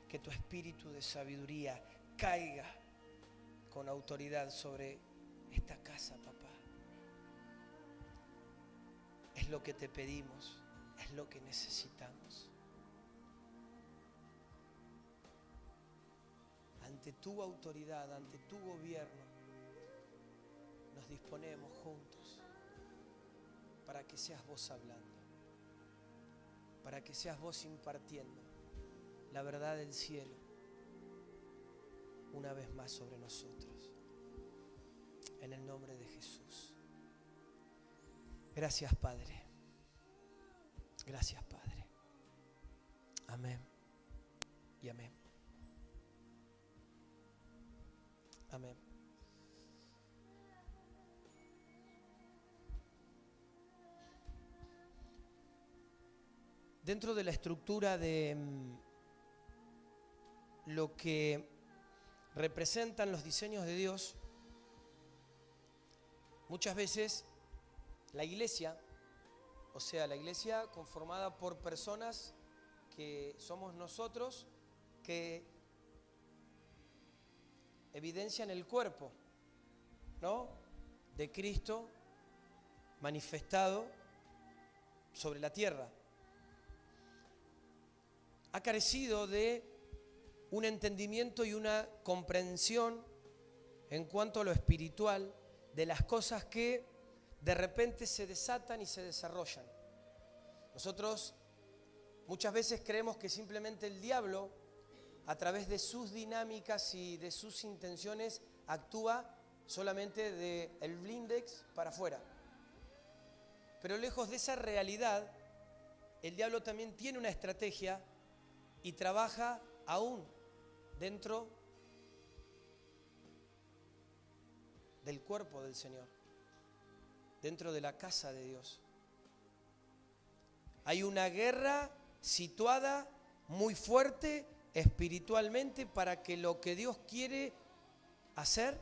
que tu espíritu de sabiduría caiga con autoridad sobre esta casa, papá. Es lo que te pedimos, es lo que necesitamos. Ante tu autoridad, ante tu gobierno, nos disponemos juntos para que seas vos hablando, para que seas vos impartiendo la verdad del cielo una vez más sobre nosotros. En el nombre de Jesús. Gracias, Padre. Gracias, Padre. Amén y amén. Amén. Dentro de la estructura de lo que representan los diseños de Dios, muchas veces la iglesia, o sea, la iglesia conformada por personas que somos nosotros, que evidencian el cuerpo, ¿no?, de Cristo manifestado sobre la tierra, ha carecido de un entendimiento y una comprensión en cuanto a lo espiritual de las cosas que de repente se desatan y se desarrollan. Nosotros muchas veces creemos que simplemente el diablo, a través de sus dinámicas y de sus intenciones, actúa solamente del blindex para afuera. Pero lejos de esa realidad, el diablo también tiene una estrategia y trabaja aún dentro del cuerpo del Señor, dentro de la casa de Dios. Hay una guerra situada muy fuerte espiritualmente para que lo que Dios quiere hacer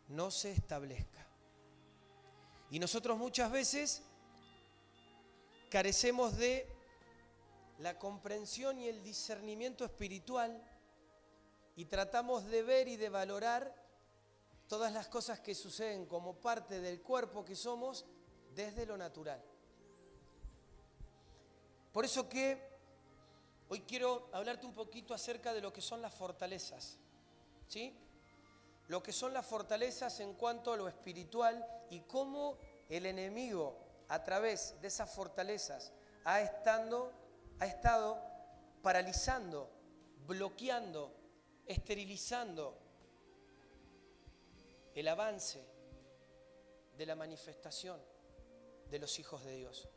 no se establezca. Y nosotros muchas veces carecemos de la comprensión y el discernimiento espiritual y tratamos de ver y de valorar todas las cosas que suceden como parte del cuerpo que somos desde lo natural. Por eso que hoy quiero hablarte un poquito acerca de lo que son las fortalezas, ¿sí? Lo que son las fortalezas en cuanto a lo espiritual y cómo el enemigo a través de esas fortalezas ha estado paralizando, bloqueando, esterilizando el avance de la manifestación de los hijos de Dios.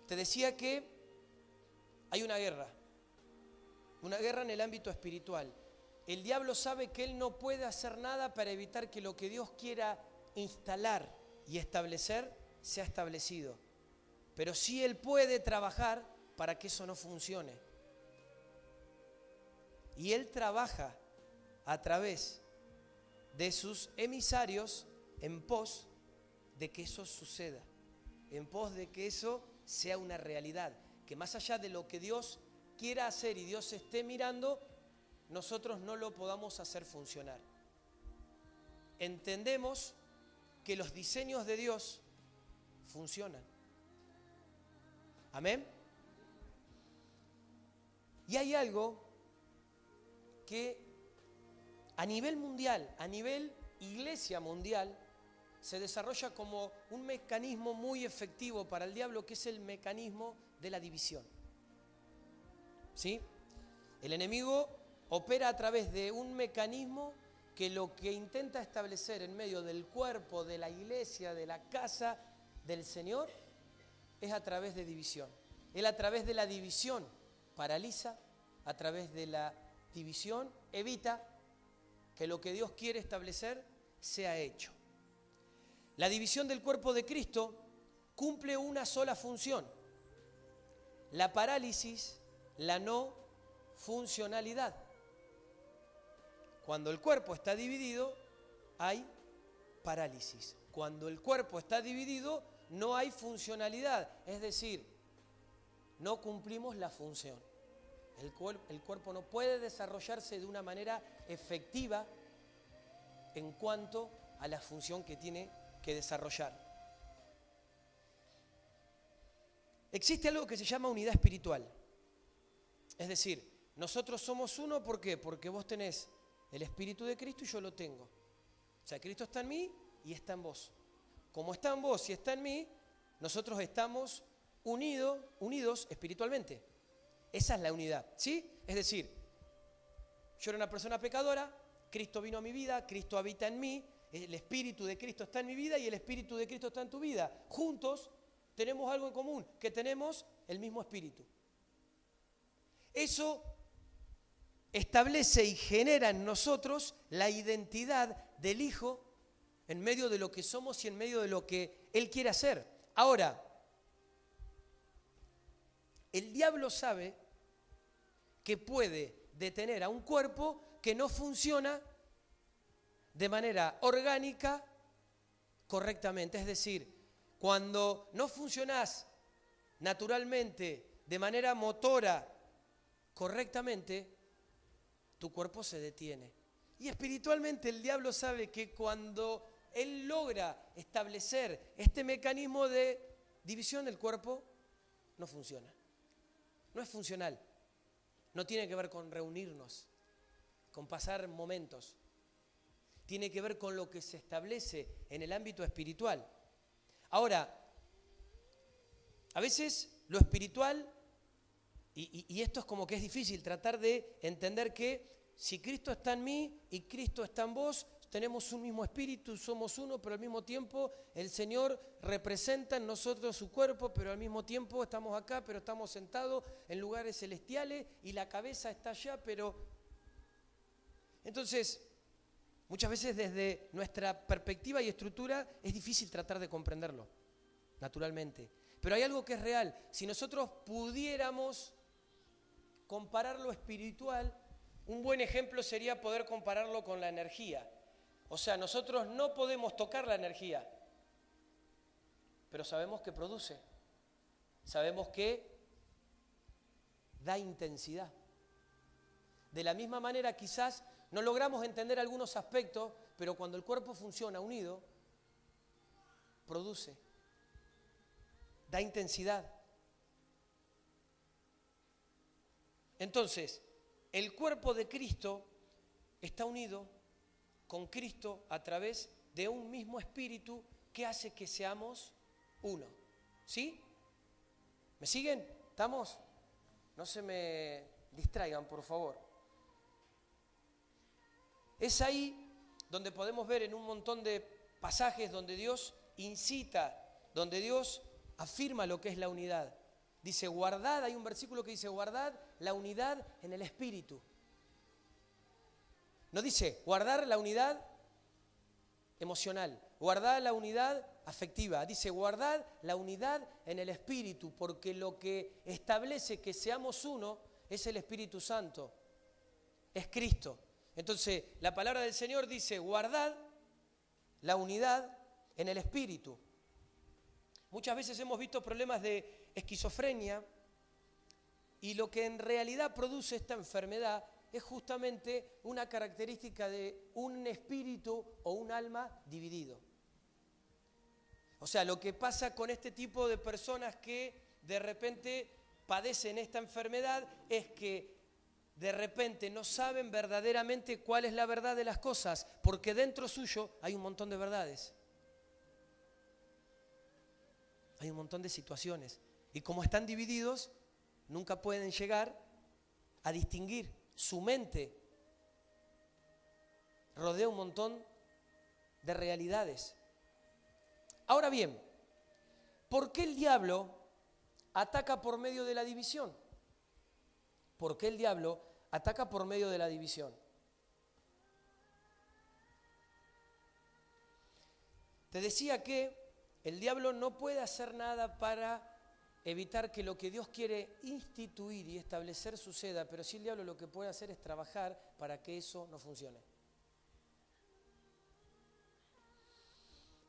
Te decía que hay una guerra en el ámbito espiritual. El diablo sabe que él no puede hacer nada para evitar que lo que Dios quiera instalar y establecer sea establecido. Pero sí él puede trabajar para que eso no funcione. Y él trabaja a través de sus emisarios en pos de que eso suceda, en pos de que eso sea una realidad, que más allá de lo que Dios quiera hacer y Dios esté mirando, nosotros no lo podamos hacer funcionar. Entendemos que los diseños de Dios funcionan. Amén. Y hay algo que a nivel mundial, a nivel iglesia mundial, se desarrolla como un mecanismo muy efectivo para el diablo, que es el mecanismo de la división. ¿Sí? El enemigo opera a través de un mecanismo que lo que intenta establecer en medio del cuerpo, de la iglesia, de la casa del Señor, es a través de división. Él a través de la división paraliza, a través de la división evita que lo que Dios quiere establecer sea hecho. La división del cuerpo de Cristo cumple una sola función: la parálisis, la no funcionalidad. Cuando el cuerpo está dividido, hay parálisis. Cuando el cuerpo está dividido, no hay funcionalidad, es decir, no cumplimos la función. El cuerpo no puede desarrollarse de una manera efectiva en cuanto a la función que tiene que desarrollar. Existe algo que se llama unidad espiritual. Es decir, nosotros somos uno, ¿por qué? Porque vos tenés el Espíritu de Cristo y yo lo tengo. O sea, Cristo está en mí y está en vos. Como está en vos y está en mí, nosotros estamos unidos espiritualmente. Esa es la unidad, ¿sí? Es decir, yo era una persona pecadora, Cristo vino a mi vida, Cristo habita en mí, el Espíritu de Cristo está en mi vida y el Espíritu de Cristo está en tu vida. Juntos tenemos algo en común, que tenemos el mismo Espíritu. Eso establece y genera en nosotros la identidad del Hijo en medio de lo que somos y en medio de lo que Él quiere hacer. Ahora, el diablo sabe que puede detener a un cuerpo que no funciona de manera orgánica correctamente. Es decir, cuando no funcionás naturalmente, de manera motora, correctamente, tu cuerpo se detiene. Y espiritualmente el diablo sabe que cuando él logra establecer este mecanismo de división del cuerpo, no funciona. No es funcional. No tiene que ver con reunirnos, con pasar momentos. Tiene que ver con lo que se establece en el ámbito espiritual. Ahora, a veces lo espiritual, y esto es como que es difícil, tratar de entender que si Cristo está en mí y Cristo está en vos, tenemos un mismo espíritu, somos uno, pero al mismo tiempo el Señor representa en nosotros su cuerpo, pero al mismo tiempo estamos acá, pero estamos sentados en lugares celestiales y la cabeza está allá, pero... Entonces, muchas veces desde nuestra perspectiva y estructura es difícil tratar de comprenderlo, naturalmente. Pero hay algo que es real. Si nosotros pudiéramos comparar lo espiritual, un buen ejemplo sería poder compararlo con la energía. O sea, nosotros no podemos tocar la energía, pero sabemos que produce. Sabemos que da intensidad. De la misma manera, quizás no logramos entender algunos aspectos, pero cuando el cuerpo funciona unido, produce. Da intensidad. Entonces, el cuerpo de Cristo está unido con Cristo a través de un mismo espíritu que hace que seamos uno. ¿Sí? ¿Me siguen? ¿Estamos? No se me distraigan, por favor. Es ahí donde podemos ver en un montón de pasajes donde Dios incita, donde Dios afirma lo que es la unidad. Dice, guardad, hay un versículo que dice, guardad la unidad en el espíritu. No dice, guardar la unidad emocional, guardar la unidad afectiva. Dice, guardad la unidad en el espíritu, porque lo que establece que seamos uno es el Espíritu Santo, es Cristo. Entonces, la palabra del Señor dice, guardad la unidad en el espíritu. Muchas veces hemos visto problemas de esquizofrenia y lo que en realidad produce esta enfermedad es justamente una característica de un espíritu o un alma dividido. O sea, lo que pasa con este tipo de personas que de repente padecen esta enfermedad es que de repente no saben verdaderamente cuál es la verdad de las cosas, porque dentro suyo hay un montón de verdades. Hay un montón de situaciones. Y como están divididos, nunca pueden llegar a distinguir. Su mente rodea un montón de realidades. Ahora bien, ¿por qué el diablo ataca por medio de la división? ¿Por qué el diablo ataca por medio de la división? Te decía que el diablo no puede hacer nada para evitar que lo que Dios quiere instituir y establecer suceda, pero sí el diablo lo que puede hacer es trabajar para que eso no funcione.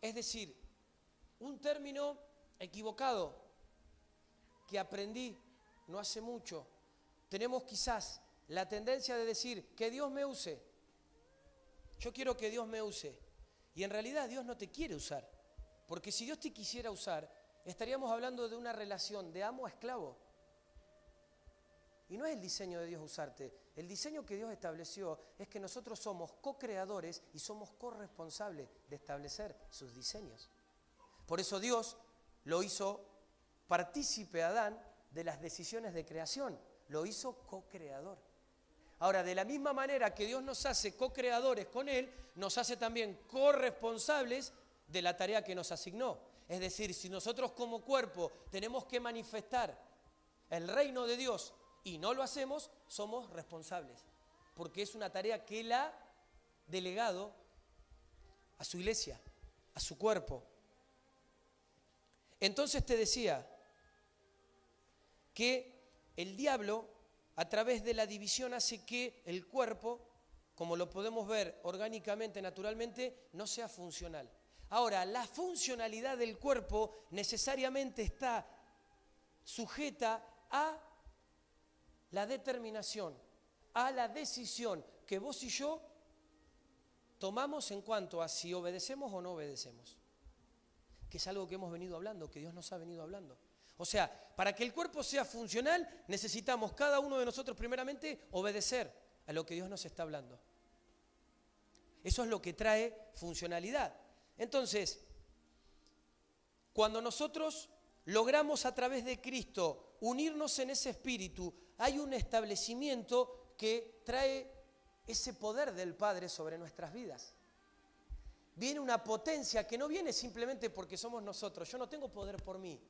Es decir, un término equivocado que aprendí no hace mucho, tenemos quizás la tendencia de decir que Dios me use. Yo quiero que Dios me use. Y en realidad Dios no te quiere usar. Porque si Dios te quisiera usar, estaríamos hablando de una relación de amo a esclavo. Y no es el diseño de Dios usarte. El diseño que Dios estableció es que nosotros somos co-creadores y somos corresponsables de establecer sus diseños. Por eso Dios lo hizo partícipe a Adán de las decisiones de creación. Lo hizo co-creador. Ahora, de la misma manera que Dios nos hace co-creadores con Él, nos hace también corresponsables de la tarea que nos asignó. Es decir, si nosotros como cuerpo tenemos que manifestar el reino de Dios y no lo hacemos, somos responsables. Porque es una tarea que Él ha delegado a su iglesia, a su cuerpo. Entonces te decía que el diablo, a través de la división, hace que el cuerpo, como lo podemos ver orgánicamente, naturalmente, no sea funcional. Ahora, la funcionalidad del cuerpo necesariamente está sujeta a la determinación, a la decisión que vos y yo tomamos en cuanto a si obedecemos o no obedecemos. Que es algo que hemos venido hablando, que Dios nos ha venido hablando. O sea, para que el cuerpo sea funcional, necesitamos cada uno de nosotros primeramente obedecer a lo que Dios nos está hablando. Eso es lo que trae funcionalidad. Entonces, cuando nosotros logramos a través de Cristo unirnos en ese espíritu, hay un establecimiento que trae ese poder del Padre sobre nuestras vidas. Viene una potencia que no viene simplemente porque somos nosotros. Yo no tengo poder por mí.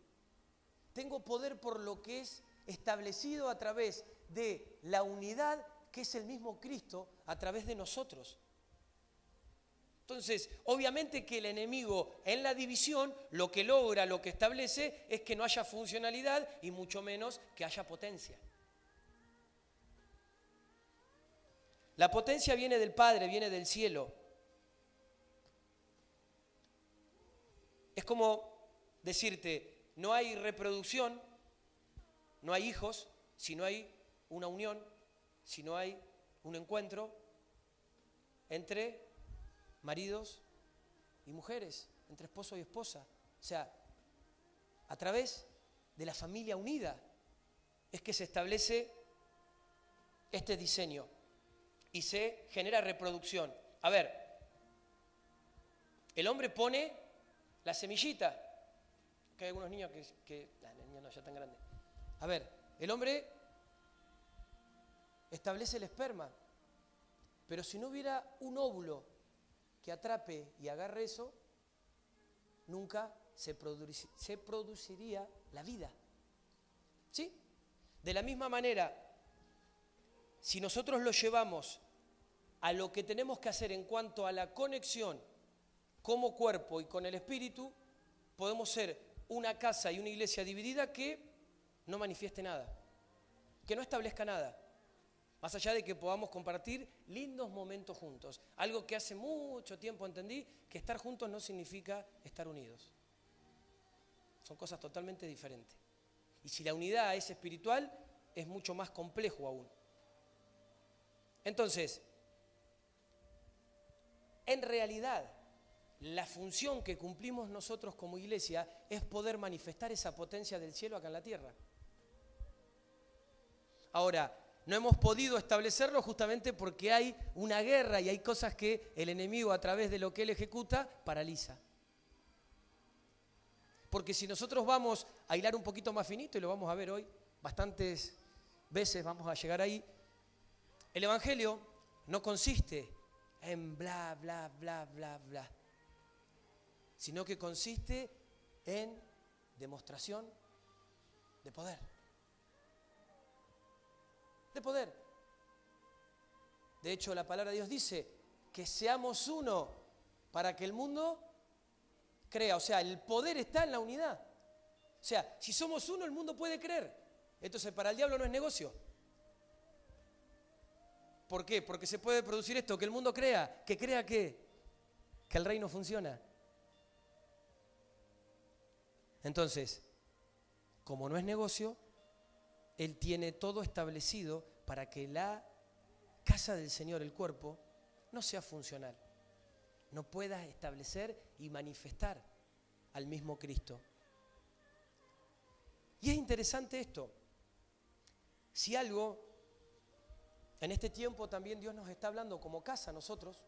Tengo poder por lo que es establecido a través de la unidad que es el mismo Cristo a través de nosotros. Entonces, obviamente que el enemigo en la división lo que logra, lo que establece es que no haya funcionalidad y mucho menos que haya potencia. La potencia viene del Padre, viene del cielo. Es como decirte, no hay reproducción, no hay hijos, si no hay una unión, si no hay un encuentro entre maridos y mujeres, entre esposo y esposa. O sea, a través de la familia unida es que se establece este diseño y se genera reproducción. A ver, el hombre pone la semillita. Que hay algunos niños que el niño no, ya tan grande. A ver, el hombre establece el esperma, pero si no hubiera un óvulo que atrape y agarre eso, nunca se produciría la vida. ¿Sí? De la misma manera, si nosotros lo llevamos a lo que tenemos que hacer en cuanto a la conexión como cuerpo y con el espíritu, podemos ser una casa y una iglesia dividida que no manifieste nada, que no establezca nada, más allá de que podamos compartir lindos momentos juntos. Algo que hace mucho tiempo entendí, que estar juntos no significa estar unidos. Son cosas totalmente diferentes. Y si la unidad es espiritual, es mucho más complejo aún. Entonces, en realidad, la función que cumplimos nosotros como iglesia es poder manifestar esa potencia del cielo acá en la tierra. Ahora, no hemos podido establecerlo justamente porque hay una guerra y hay cosas que el enemigo a través de lo que él ejecuta paraliza. Porque si nosotros vamos a hilar un poquito más finito, y lo vamos a ver hoy, bastantes veces vamos a llegar ahí, el evangelio no consiste en bla, bla, bla, bla, bla, sino que consiste en demostración de poder. De poder. De hecho, la palabra de Dios dice que seamos uno para que el mundo crea. O sea, el poder está en la unidad. O sea, si somos uno, el mundo puede creer. Entonces, para el diablo no es negocio. ¿Por qué? Porque se puede producir esto, que el mundo crea. ¿Que crea qué? Que el reino funciona. Entonces, como no es negocio, Él tiene todo establecido para que la casa del Señor, el cuerpo, no sea funcional, no pueda establecer y manifestar al mismo Cristo. Y es interesante esto. Si algo, en este tiempo también Dios nos está hablando como casa, nosotros,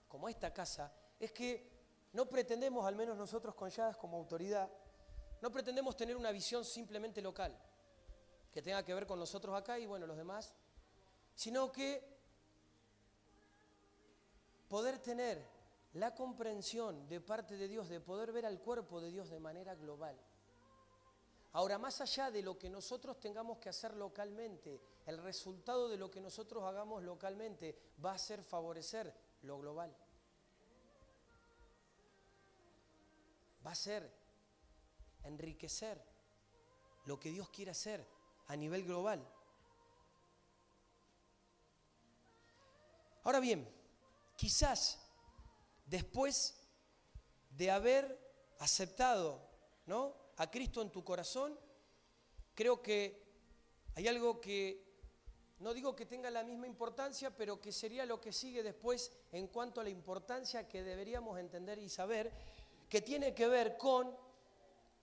como esta casa, es que no pretendemos, al menos nosotros con Jazz como autoridad, no pretendemos tener una visión simplemente local, que tenga que ver con nosotros acá y bueno, los demás, sino que poder tener la comprensión de parte de Dios, de poder ver al cuerpo de Dios de manera global. Ahora, más allá de lo que nosotros tengamos que hacer localmente, el resultado de lo que nosotros hagamos localmente va a ser favorecer lo global. Va a ser enriquecer lo que Dios quiere hacer a nivel global. Ahora bien, quizás después de haber aceptado, ¿no?, a Cristo en tu corazón, creo que hay algo que, no digo que tenga la misma importancia, pero que sería lo que sigue después en cuanto a la importancia que deberíamos entender y saber, que tiene que ver con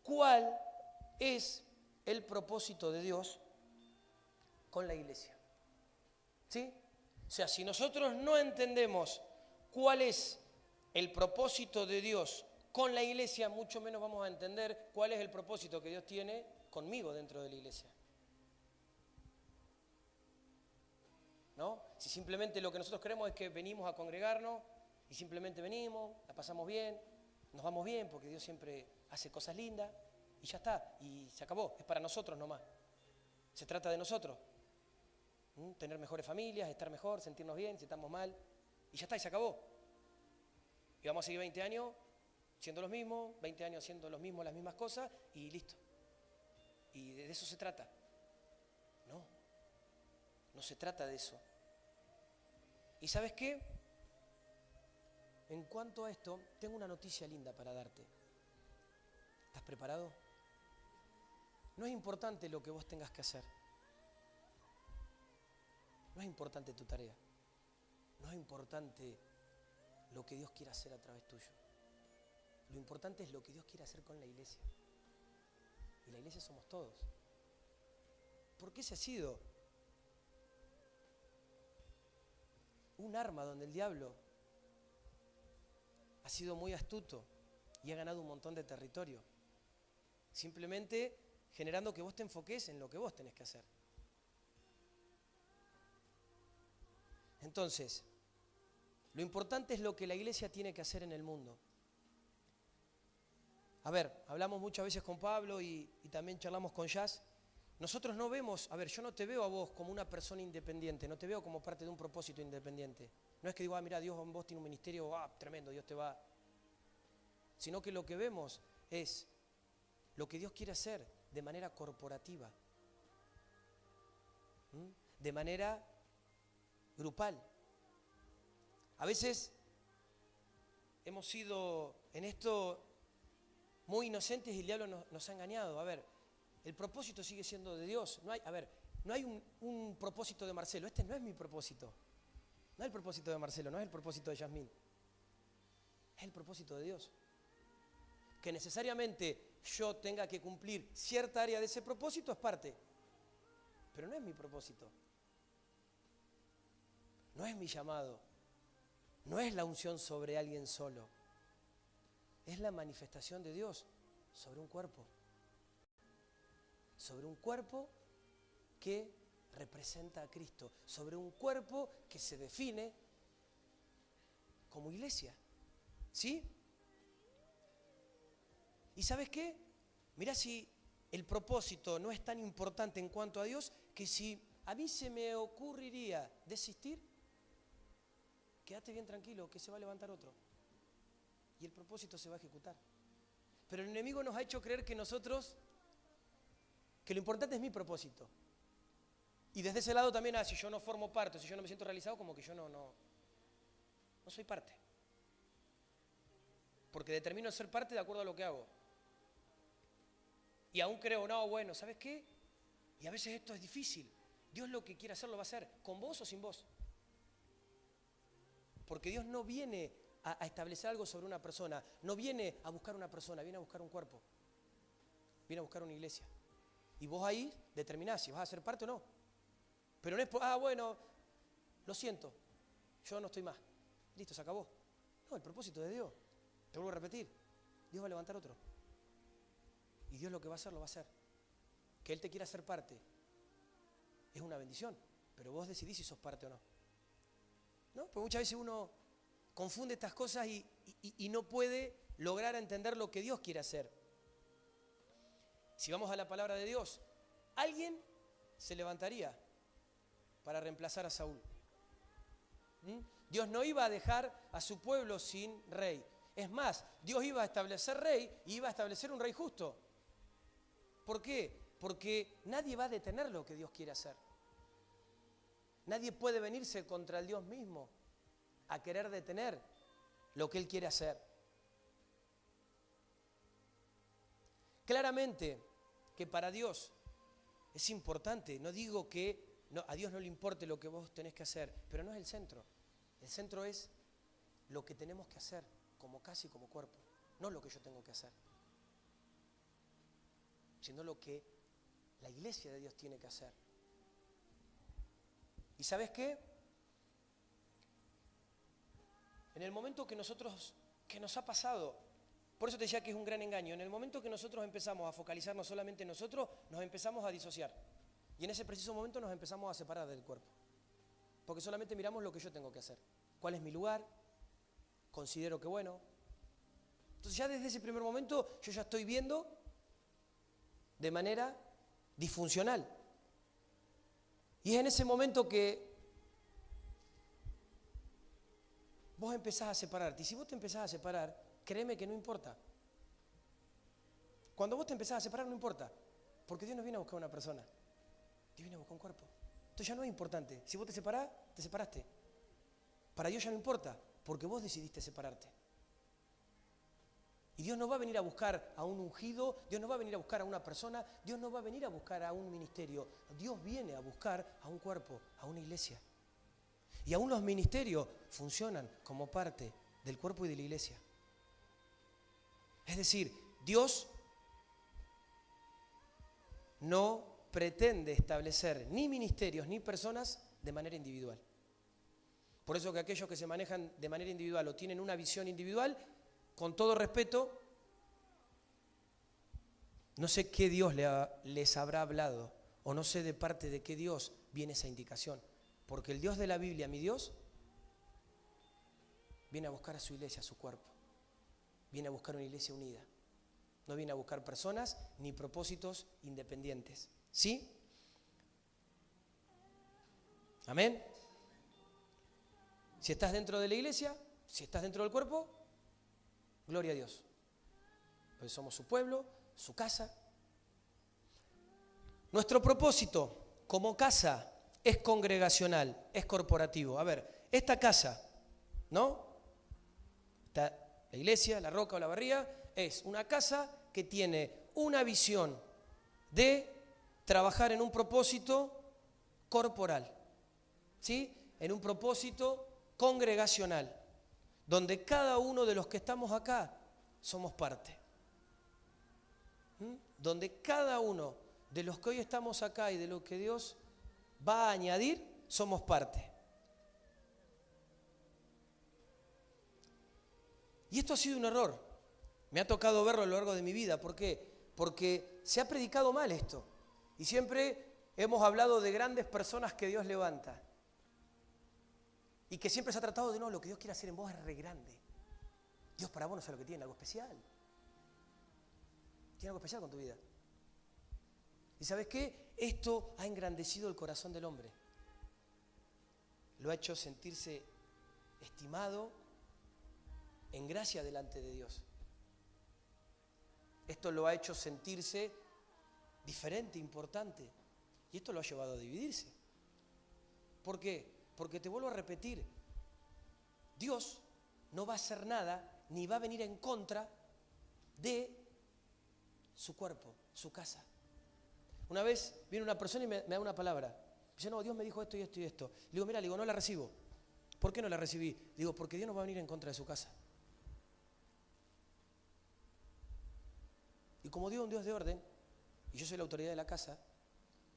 cuál es el propósito de Dios con la iglesia. ¿Sí? O sea, si nosotros no entendemos cuál es el propósito de Dios con la iglesia, mucho menos vamos a entender cuál es el propósito que Dios tiene conmigo dentro de la iglesia. ¿No? Si simplemente lo que nosotros queremos es que venimos a congregarnos y simplemente venimos, la pasamos bien, nos vamos bien porque Dios siempre hace cosas lindas y ya está, y se acabó, es para nosotros nomás. Se trata de nosotros. Tener mejores familias, estar mejor, sentirnos bien, si estamos mal, y ya está, y se acabó. Y vamos a seguir 20 años siendo los mismos, 20 años haciendo los mismos, las mismas cosas, y listo. Y de eso se trata. No, no se trata de eso. ¿Y sabes qué? En cuanto a esto, tengo una noticia linda para darte. ¿Estás preparado? No es importante lo que vos tengas que hacer. No es importante tu tarea. No es importante lo que Dios quiera hacer a través tuyo. Lo importante es lo que Dios quiere hacer con la iglesia. Y la iglesia somos todos. Porque ese ha sido un arma donde el diablo ha sido muy astuto y ha ganado un montón de territorio. Simplemente generando que vos te enfoques en lo que vos tenés que hacer. Entonces, lo importante es lo que la iglesia tiene que hacer en el mundo. A ver, hablamos muchas veces con Pablo y también charlamos con Jazz. Nosotros no vemos, a ver, yo no te veo a vos como una persona independiente, no te veo como parte de un propósito independiente. No es que digo, mira, Dios en vos tiene un ministerio, tremendo, Dios te va. Sino que lo que vemos es lo que Dios quiere hacer de manera corporativa, de manera grupal. A veces hemos sido en esto muy inocentes y el diablo nos ha engañado. A ver, el propósito sigue siendo de Dios. No hay un propósito de Marcelo. Este no es mi propósito. No es el propósito de Marcelo, no es el propósito de Yasmín. Es el propósito de Dios. Que necesariamente yo tenga que cumplir cierta área de ese propósito es parte. Pero no es mi propósito. No es mi llamado. No es la unción sobre alguien solo. Es la manifestación de Dios sobre un cuerpo. Sobre un cuerpo que representa a Cristo. Sobre un cuerpo que se define como iglesia. ¿Sí? ¿Y sabes qué? Mirá si el propósito no es tan importante en cuanto a Dios, que si a mí se me ocurriría desistir, quédate bien tranquilo, que se va a levantar otro. Y el propósito se va a ejecutar. Pero el enemigo nos ha hecho creer que nosotros, que lo importante es mi propósito. Y desde ese lado también, si yo no formo parte, si yo no me siento realizado, como que yo no soy parte. Porque determino ser parte de acuerdo a lo que hago. Y aún creo, no, bueno, ¿sabes qué? Y a veces esto es difícil. Dios lo que quiere hacer lo va a hacer, con vos o sin vos. Porque Dios no viene a establecer algo sobre una persona, no viene a buscar una persona, viene a buscar un cuerpo, viene a buscar una iglesia. Y vos ahí determinás si vas a ser parte o no. Pero no es por, bueno, lo siento, yo no estoy más. Listo, se acabó. No, el propósito de Dios, te vuelvo a repetir, Dios va a levantar otro. Y Dios lo que va a hacer, lo va a hacer. Que Él te quiera hacer parte es una bendición, pero vos decidís si sos parte o no. ¿No? Porque muchas veces uno confunde estas cosas y no puede lograr entender lo que Dios quiere hacer. Si vamos a la palabra de Dios, alguien se levantaría para reemplazar a Saúl. Dios no iba a dejar a su pueblo sin rey. Es más, Dios iba a establecer rey y iba a establecer un rey justo. ¿Por qué? Porque nadie va a detener lo que Dios quiere hacer. Nadie puede venirse contra el Dios mismo a querer detener lo que Él quiere hacer. Claramente que para Dios es importante, no digo que a Dios no le importe lo que vos tenés que hacer, pero no es el centro. El centro es lo que tenemos que hacer como casa y como cuerpo, no lo que yo tengo que hacer, sino lo que la iglesia de Dios tiene que hacer. ¿Y sabes qué? En el momento que nos ha pasado, por eso te decía que es un gran engaño, en el momento que nosotros empezamos a focalizarnos solamente en nosotros, nos empezamos a disociar. Y en ese preciso momento nos empezamos a separar del cuerpo. Porque solamente miramos lo que yo tengo que hacer. ¿Cuál es mi lugar? Considero que bueno. Entonces ya desde ese primer momento yo ya estoy viendo de manera disfuncional. Y es en ese momento que vos empezás a separarte. Y si vos te empezás a separar, créeme que no importa. Cuando vos te empezás a separar no importa. Porque Dios no viene a buscar una persona. Dios viene a buscar un cuerpo. Entonces ya no es importante. Si vos te separás, te separaste. Para Dios ya no importa, porque vos decidiste separarte. Y Dios no va a venir a buscar a un ungido, Dios no va a venir a buscar a una persona, Dios no va a venir a buscar a un ministerio. Dios viene a buscar a un cuerpo, a una iglesia. Y aún los ministerios funcionan como parte del cuerpo y de la iglesia. Es decir, Dios no pretende establecer ni ministerios ni personas de manera individual. Por eso que aquellos que se manejan de manera individual o tienen una visión individual, con todo respeto, no sé qué Dios les habrá hablado o no sé de parte de qué Dios viene esa indicación. Porque el Dios de la Biblia, mi Dios, viene a buscar a su iglesia, a su cuerpo. Viene a buscar una iglesia unida. No viene a buscar personas ni propósitos independientes. ¿Sí? ¿Amén? Si estás dentro de la iglesia, si estás dentro del cuerpo, gloria a Dios. Pues somos su pueblo, su casa. Nuestro propósito como casa es congregacional, es corporativo. A ver, esta casa, ¿no? La iglesia, la Roca o la Barría, es una casa que tiene una visión de trabajar en un propósito corporal, ¿sí? En un propósito congregacional, donde cada uno de los que estamos acá somos parte. Donde cada uno de los que hoy estamos acá y de lo que Dios va a añadir, somos parte. Y esto ha sido un error. Me ha tocado verlo a lo largo de mi vida. ¿Por qué? Porque se ha predicado mal esto. Y siempre hemos hablado de grandes personas que Dios levanta. Y que siempre se ha tratado de, no, lo que Dios quiere hacer en vos es re grande. Dios para vos no sabe lo que tiene, algo especial. Tiene algo especial con tu vida. ¿Y sabes qué? Esto ha engrandecido el corazón del hombre. Lo ha hecho sentirse estimado en gracia delante de Dios. Esto lo ha hecho sentirse diferente, importante. Y esto lo ha llevado a dividirse. ¿Por qué? Porque te vuelvo a repetir, Dios no va a hacer nada ni va a venir en contra de su cuerpo, su casa. Una vez viene una persona y me da una palabra. Dice, no, Dios me dijo esto y esto y esto. Le digo, mira, no la recibo. ¿Por qué no la recibí? Digo, porque Dios no va a venir en contra de su casa. Y como Dios es un Dios de orden, y yo soy la autoridad de la casa,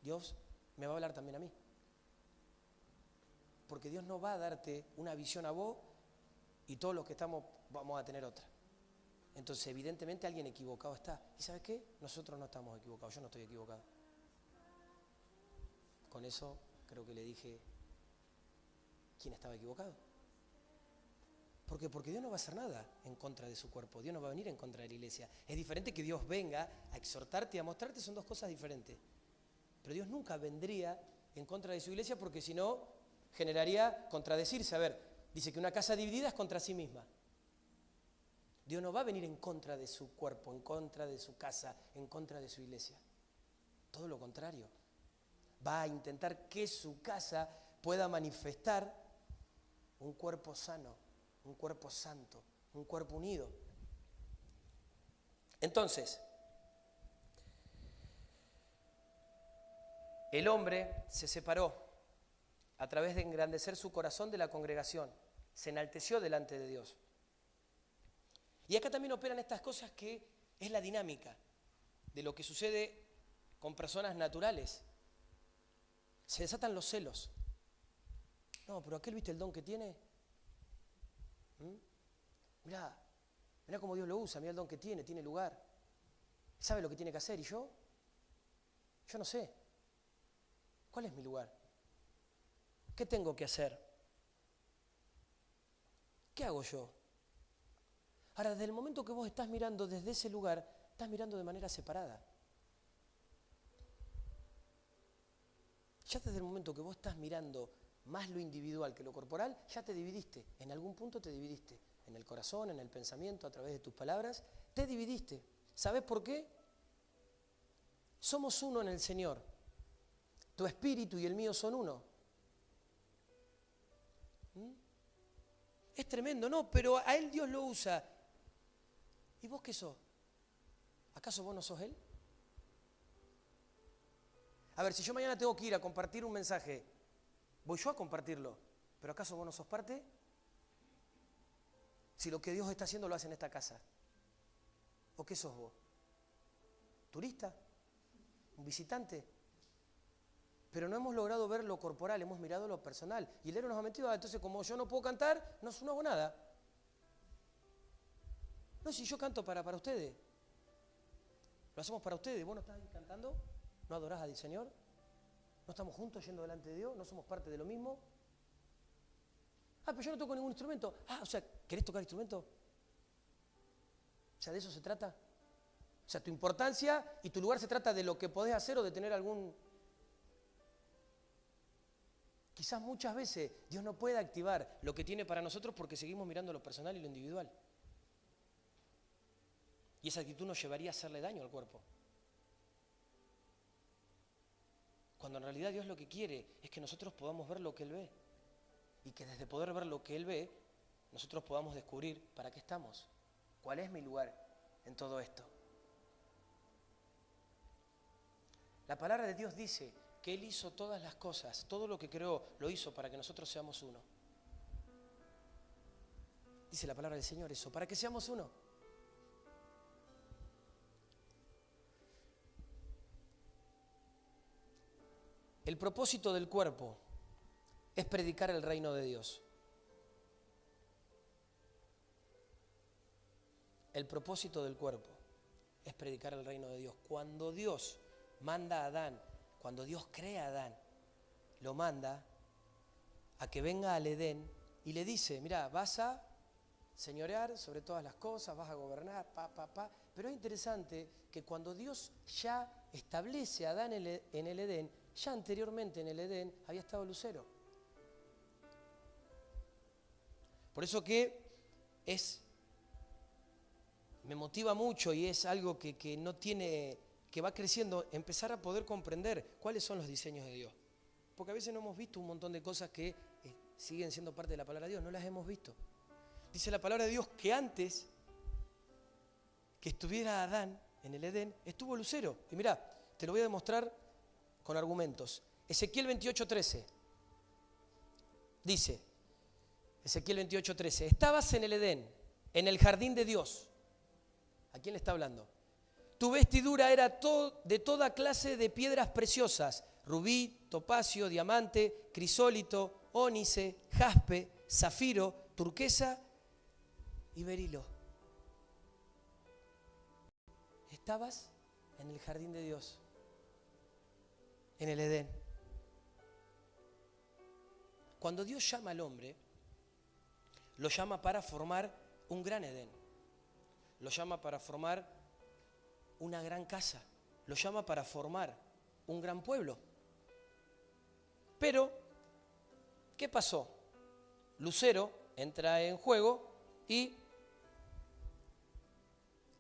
Dios me va a hablar también a mí. Porque Dios no va a darte una visión a vos y todos los que estamos vamos a tener otra. Entonces, evidentemente, alguien equivocado está. ¿Y sabes qué? Nosotros no estamos equivocados, yo no estoy equivocado. Con eso creo que le dije quién estaba equivocado. ¿Por qué? Porque Dios no va a hacer nada en contra de su cuerpo. Dios no va a venir en contra de la iglesia. Es diferente que Dios venga a exhortarte y a mostrarte, son dos cosas diferentes. Pero Dios nunca vendría en contra de su iglesia porque si no, generaría contradecirse. A ver, dice que una casa dividida es contra sí misma. Dios no va a venir en contra de su cuerpo, en contra de su casa, en contra de su iglesia. Todo lo contrario. Va a intentar que su casa pueda manifestar un cuerpo sano, un cuerpo santo, un cuerpo unido. Entonces, el hombre se separó a través de engrandecer su corazón de la congregación, se enalteció delante de Dios. Y acá también operan estas cosas que es la dinámica de lo que sucede con personas naturales. Se desatan los celos. No, pero aquel, ¿viste el don que tiene? Mirá cómo Dios lo usa, mirá el don que tiene lugar. ¿Sabe lo que tiene que hacer? ¿Y yo? Yo no sé. ¿Cuál es mi lugar? ¿Qué tengo que hacer? ¿Qué hago yo? Ahora, desde el momento que vos estás mirando desde ese lugar, estás mirando de manera separada. Ya desde el momento que vos estás mirando más lo individual que lo corporal, ya te dividiste. En algún punto te dividiste. En el corazón, en el pensamiento, a través de tus palabras, te dividiste. ¿Sabés por qué? Somos uno en el Señor. Tu espíritu y el mío son uno. Es tremendo, ¿no? Pero a Él Dios lo usa. ¿Y vos qué sos? ¿Acaso vos no sos Él? A ver, si yo mañana tengo que ir a compartir un mensaje, voy yo a compartirlo, ¿pero acaso vos no sos parte? Si lo que Dios está haciendo lo hace en esta casa. ¿O qué sos vos? ¿Turista? ¿Un visitante? Pero no hemos logrado ver lo corporal, hemos mirado lo personal. Y el héroe nos ha metido, entonces como yo no puedo cantar, no hago nada. No, si yo canto para ustedes. Lo hacemos para ustedes. ¿Vos no estás ahí cantando? ¿No adorás al Señor? ¿No estamos juntos yendo delante de Dios? ¿No somos parte de lo mismo? Ah, pero yo no toco ningún instrumento. Ah, o sea, ¿querés tocar instrumento? O sea, ¿de eso se trata? O sea, tu importancia y tu lugar se trata de lo que podés hacer o de tener algún... Quizás muchas veces Dios no puede activar lo que tiene para nosotros porque seguimos mirando lo personal y lo individual. Y esa actitud nos llevaría a hacerle daño al cuerpo. Cuando en realidad Dios lo que quiere es que nosotros podamos ver lo que Él ve. Y que desde poder ver lo que Él ve, nosotros podamos descubrir para qué estamos. ¿Cuál es mi lugar en todo esto? La palabra de Dios dice que Él hizo todas las cosas, todo lo que creó, lo hizo para que nosotros seamos uno. Dice la palabra del Señor eso, para que seamos uno. El propósito del cuerpo es predicar el reino de Dios. El propósito del cuerpo es predicar el reino de Dios. Cuando Dios manda a Adán, cuando Dios crea a Adán, lo manda a que venga al Edén y le dice, mira, vas a señorear sobre todas las cosas, vas a gobernar, Pero es interesante que cuando Dios ya establece a Adán en el Edén, ya anteriormente en el Edén había estado Lucero. Por eso que me motiva mucho y es algo que no tiene, que va creciendo, empezar a poder comprender cuáles son los diseños de Dios. Porque a veces no hemos visto un montón de cosas que siguen siendo parte de la palabra de Dios, no las hemos visto. Dice la palabra de Dios que antes que estuviera Adán en el Edén, estuvo Lucero. Y mirá, te lo voy a demostrar con argumentos. Ezequiel 28:13 dice, Ezequiel 28:13, estabas en el Edén, en el jardín de Dios. ¿A quién le está hablando? Tu vestidura era de toda clase de piedras preciosas, rubí, topacio, diamante, crisólito, ónice, jaspe, zafiro, turquesa y berilo. Estabas en el jardín de Dios, en el Edén. Cuando Dios llama al hombre, lo llama para formar un gran Edén. Lo llama para formar una gran casa. Lo llama para formar un gran pueblo. Pero, ¿qué pasó? Lucero entra en juego y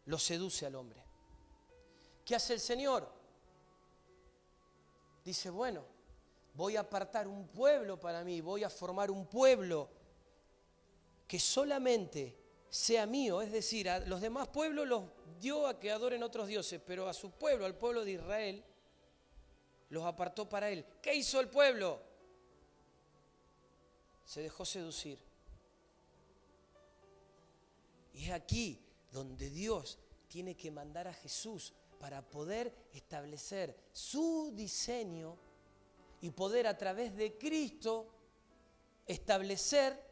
lo seduce al hombre. ¿Qué hace el Señor? Dice, bueno, voy a apartar un pueblo para mí, voy a formar un pueblo que solamente sea mío, es decir, a los demás pueblos los dio a que adoren otros dioses, pero a su pueblo, al pueblo de Israel, los apartó para él. ¿Qué hizo el pueblo? Se dejó seducir. Y es aquí donde Dios tiene que mandar a Jesús para poder establecer su diseño y poder a través de Cristo establecer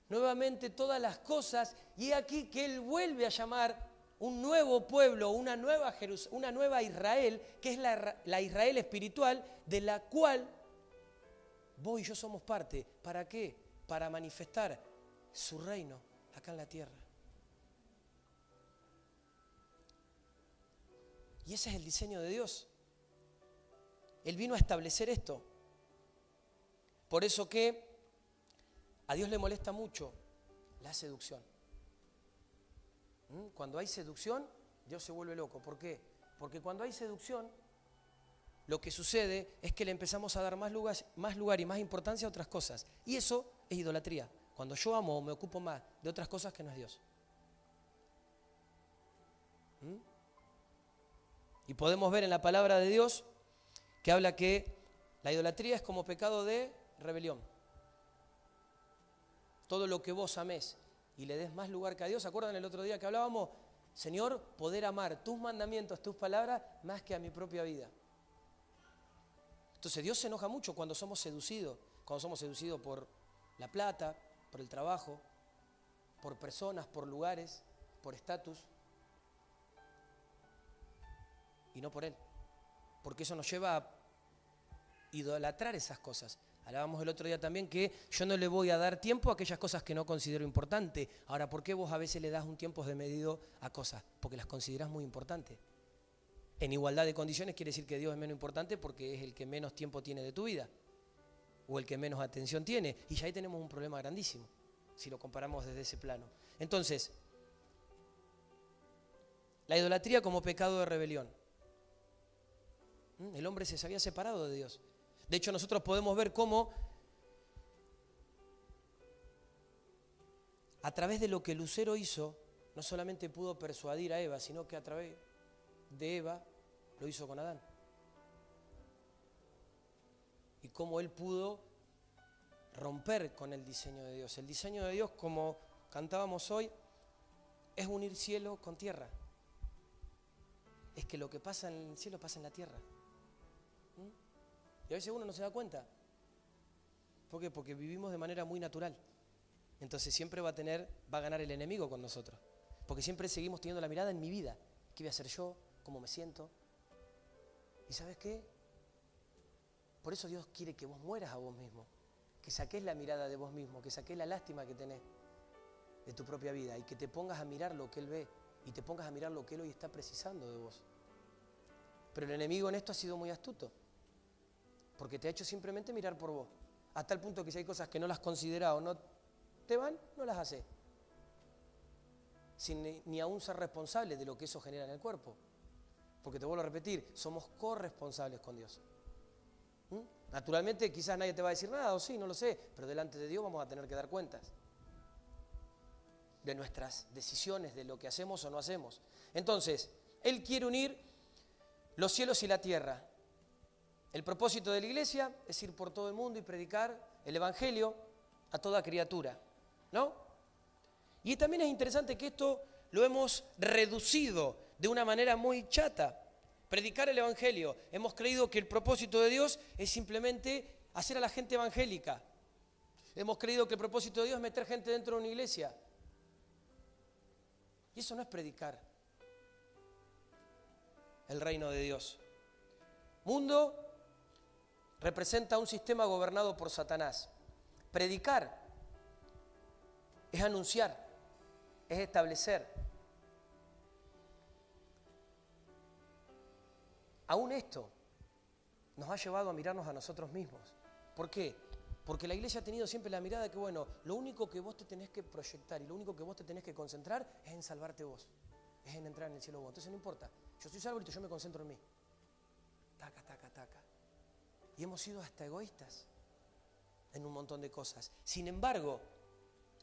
nuevamente todas las cosas. Y es aquí que Él vuelve a llamar un nuevo pueblo, una nueva Israel, que es la Israel espiritual, de la cual vos y yo somos parte. ¿Para qué? Para manifestar su reino acá en la tierra. Y ese es el diseño de Dios. Él vino a establecer esto. Por eso que a Dios le molesta mucho la seducción. Cuando hay seducción, Dios se vuelve loco. ¿Por qué? Porque cuando hay seducción, lo que sucede es que le empezamos a dar más lugar y más importancia a otras cosas. Y eso es idolatría. Cuando yo amo o me ocupo más de otras cosas que no es Dios. Y podemos ver en la palabra de Dios que habla que la idolatría es como pecado de rebelión. Todo lo que vos amés y le des más lugar que a Dios. ¿Se acuerdan el otro día que hablábamos? Señor, poder amar tus mandamientos, tus palabras, más que a mi propia vida. Entonces Dios se enoja mucho cuando somos seducidos por la plata, por el trabajo, por personas, por lugares, por estatus. Y no por Él. Porque eso nos lleva a idolatrar esas cosas. Hablábamos el otro día también que yo no le voy a dar tiempo a aquellas cosas que no considero importantes. Ahora, ¿por qué vos a veces le das un tiempo desmedido a cosas? Porque las considerás muy importantes. En igualdad de condiciones quiere decir que Dios es menos importante porque es el que menos tiempo tiene de tu vida. O el que menos atención tiene. Y ya ahí tenemos un problema grandísimo, si lo comparamos desde ese plano. Entonces, la idolatría como pecado de rebelión. El hombre se había separado de Dios. De hecho, nosotros podemos ver cómo a través de lo que Lucero hizo, no solamente pudo persuadir a Eva, sino que a través de Eva lo hizo con Adán. Y cómo él pudo romper con el diseño de Dios. El diseño de Dios, como cantábamos hoy, es unir cielo con tierra. Es que lo que pasa en el cielo pasa en la tierra. Y a veces uno no se da cuenta. ¿Por qué? Porque vivimos de manera muy natural. Entonces siempre va a ganar el enemigo con nosotros. Porque siempre seguimos teniendo la mirada en mi vida. ¿Qué voy a hacer yo? ¿Cómo me siento? ¿Y sabes qué? Por eso Dios quiere que vos mueras a vos mismo. Que saques la mirada de vos mismo. Que saques la lástima que tenés de tu propia vida. Y que te pongas a mirar lo que Él ve. Y te pongas a mirar lo que Él hoy está precisando de vos. Pero el enemigo en esto ha sido muy astuto. Porque te ha hecho simplemente mirar por vos. A tal punto que si hay cosas que no las consideras o no te van, no las haces. Sin ni aún ser responsable de lo que eso genera en el cuerpo. Porque te vuelvo a repetir, somos corresponsables con Dios. Naturalmente quizás nadie te va a decir nada, o sí, no lo sé, pero delante de Dios vamos a tener que dar cuentas de nuestras decisiones, de lo que hacemos o no hacemos. Entonces, Él quiere unir los cielos y la tierra. El propósito de la iglesia es ir por todo el mundo y predicar el evangelio a toda criatura, ¿no? Y también es interesante que esto lo hemos reducido de una manera muy chata. Predicar el evangelio. Hemos creído que el propósito de Dios es simplemente hacer a la gente evangélica. Hemos creído que el propósito de Dios es meter gente dentro de una iglesia. Y eso no es predicar el reino de Dios. Mundo representa un sistema gobernado por Satanás. Predicar es anunciar, es establecer. Aún esto nos ha llevado a mirarnos a nosotros mismos. ¿Por qué? Porque la iglesia ha tenido siempre la mirada de que, bueno, lo único que vos te tenés que proyectar y lo único que vos te tenés que concentrar es en salvarte vos, es en entrar en el cielo vos. Entonces no importa, yo soy salvo y yo me concentro en mí. Taca, taca, taca. Y hemos sido hasta egoístas en un montón de cosas. Sin embargo,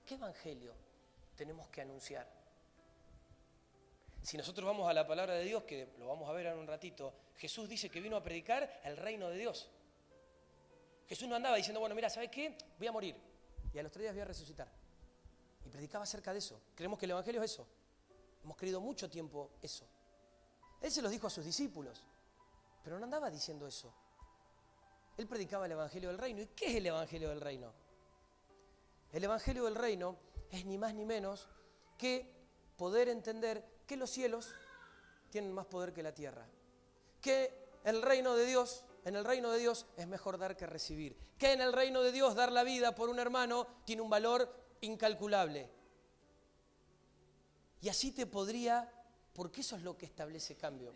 ¿qué evangelio tenemos que anunciar? Si nosotros vamos a la palabra de Dios, que lo vamos a ver en un ratito, Jesús dice que vino a predicar el reino de Dios. Jesús no andaba diciendo, bueno, mira, ¿sabes qué? Voy a morir y a los 3 días voy a resucitar. Y predicaba acerca de eso. Creemos que el evangelio es eso. Hemos creído mucho tiempo eso. Él se los dijo a sus discípulos, pero no andaba diciendo eso. Él predicaba el evangelio del reino. ¿Y qué es el evangelio del reino? El evangelio del reino es ni más ni menos que poder entender que los cielos tienen más poder que la tierra. Que el reino de Dios, en el reino de Dios es mejor dar que recibir. Que en el reino de Dios dar la vida por un hermano tiene un valor incalculable. Y así te podría, porque eso es lo que establece cambio.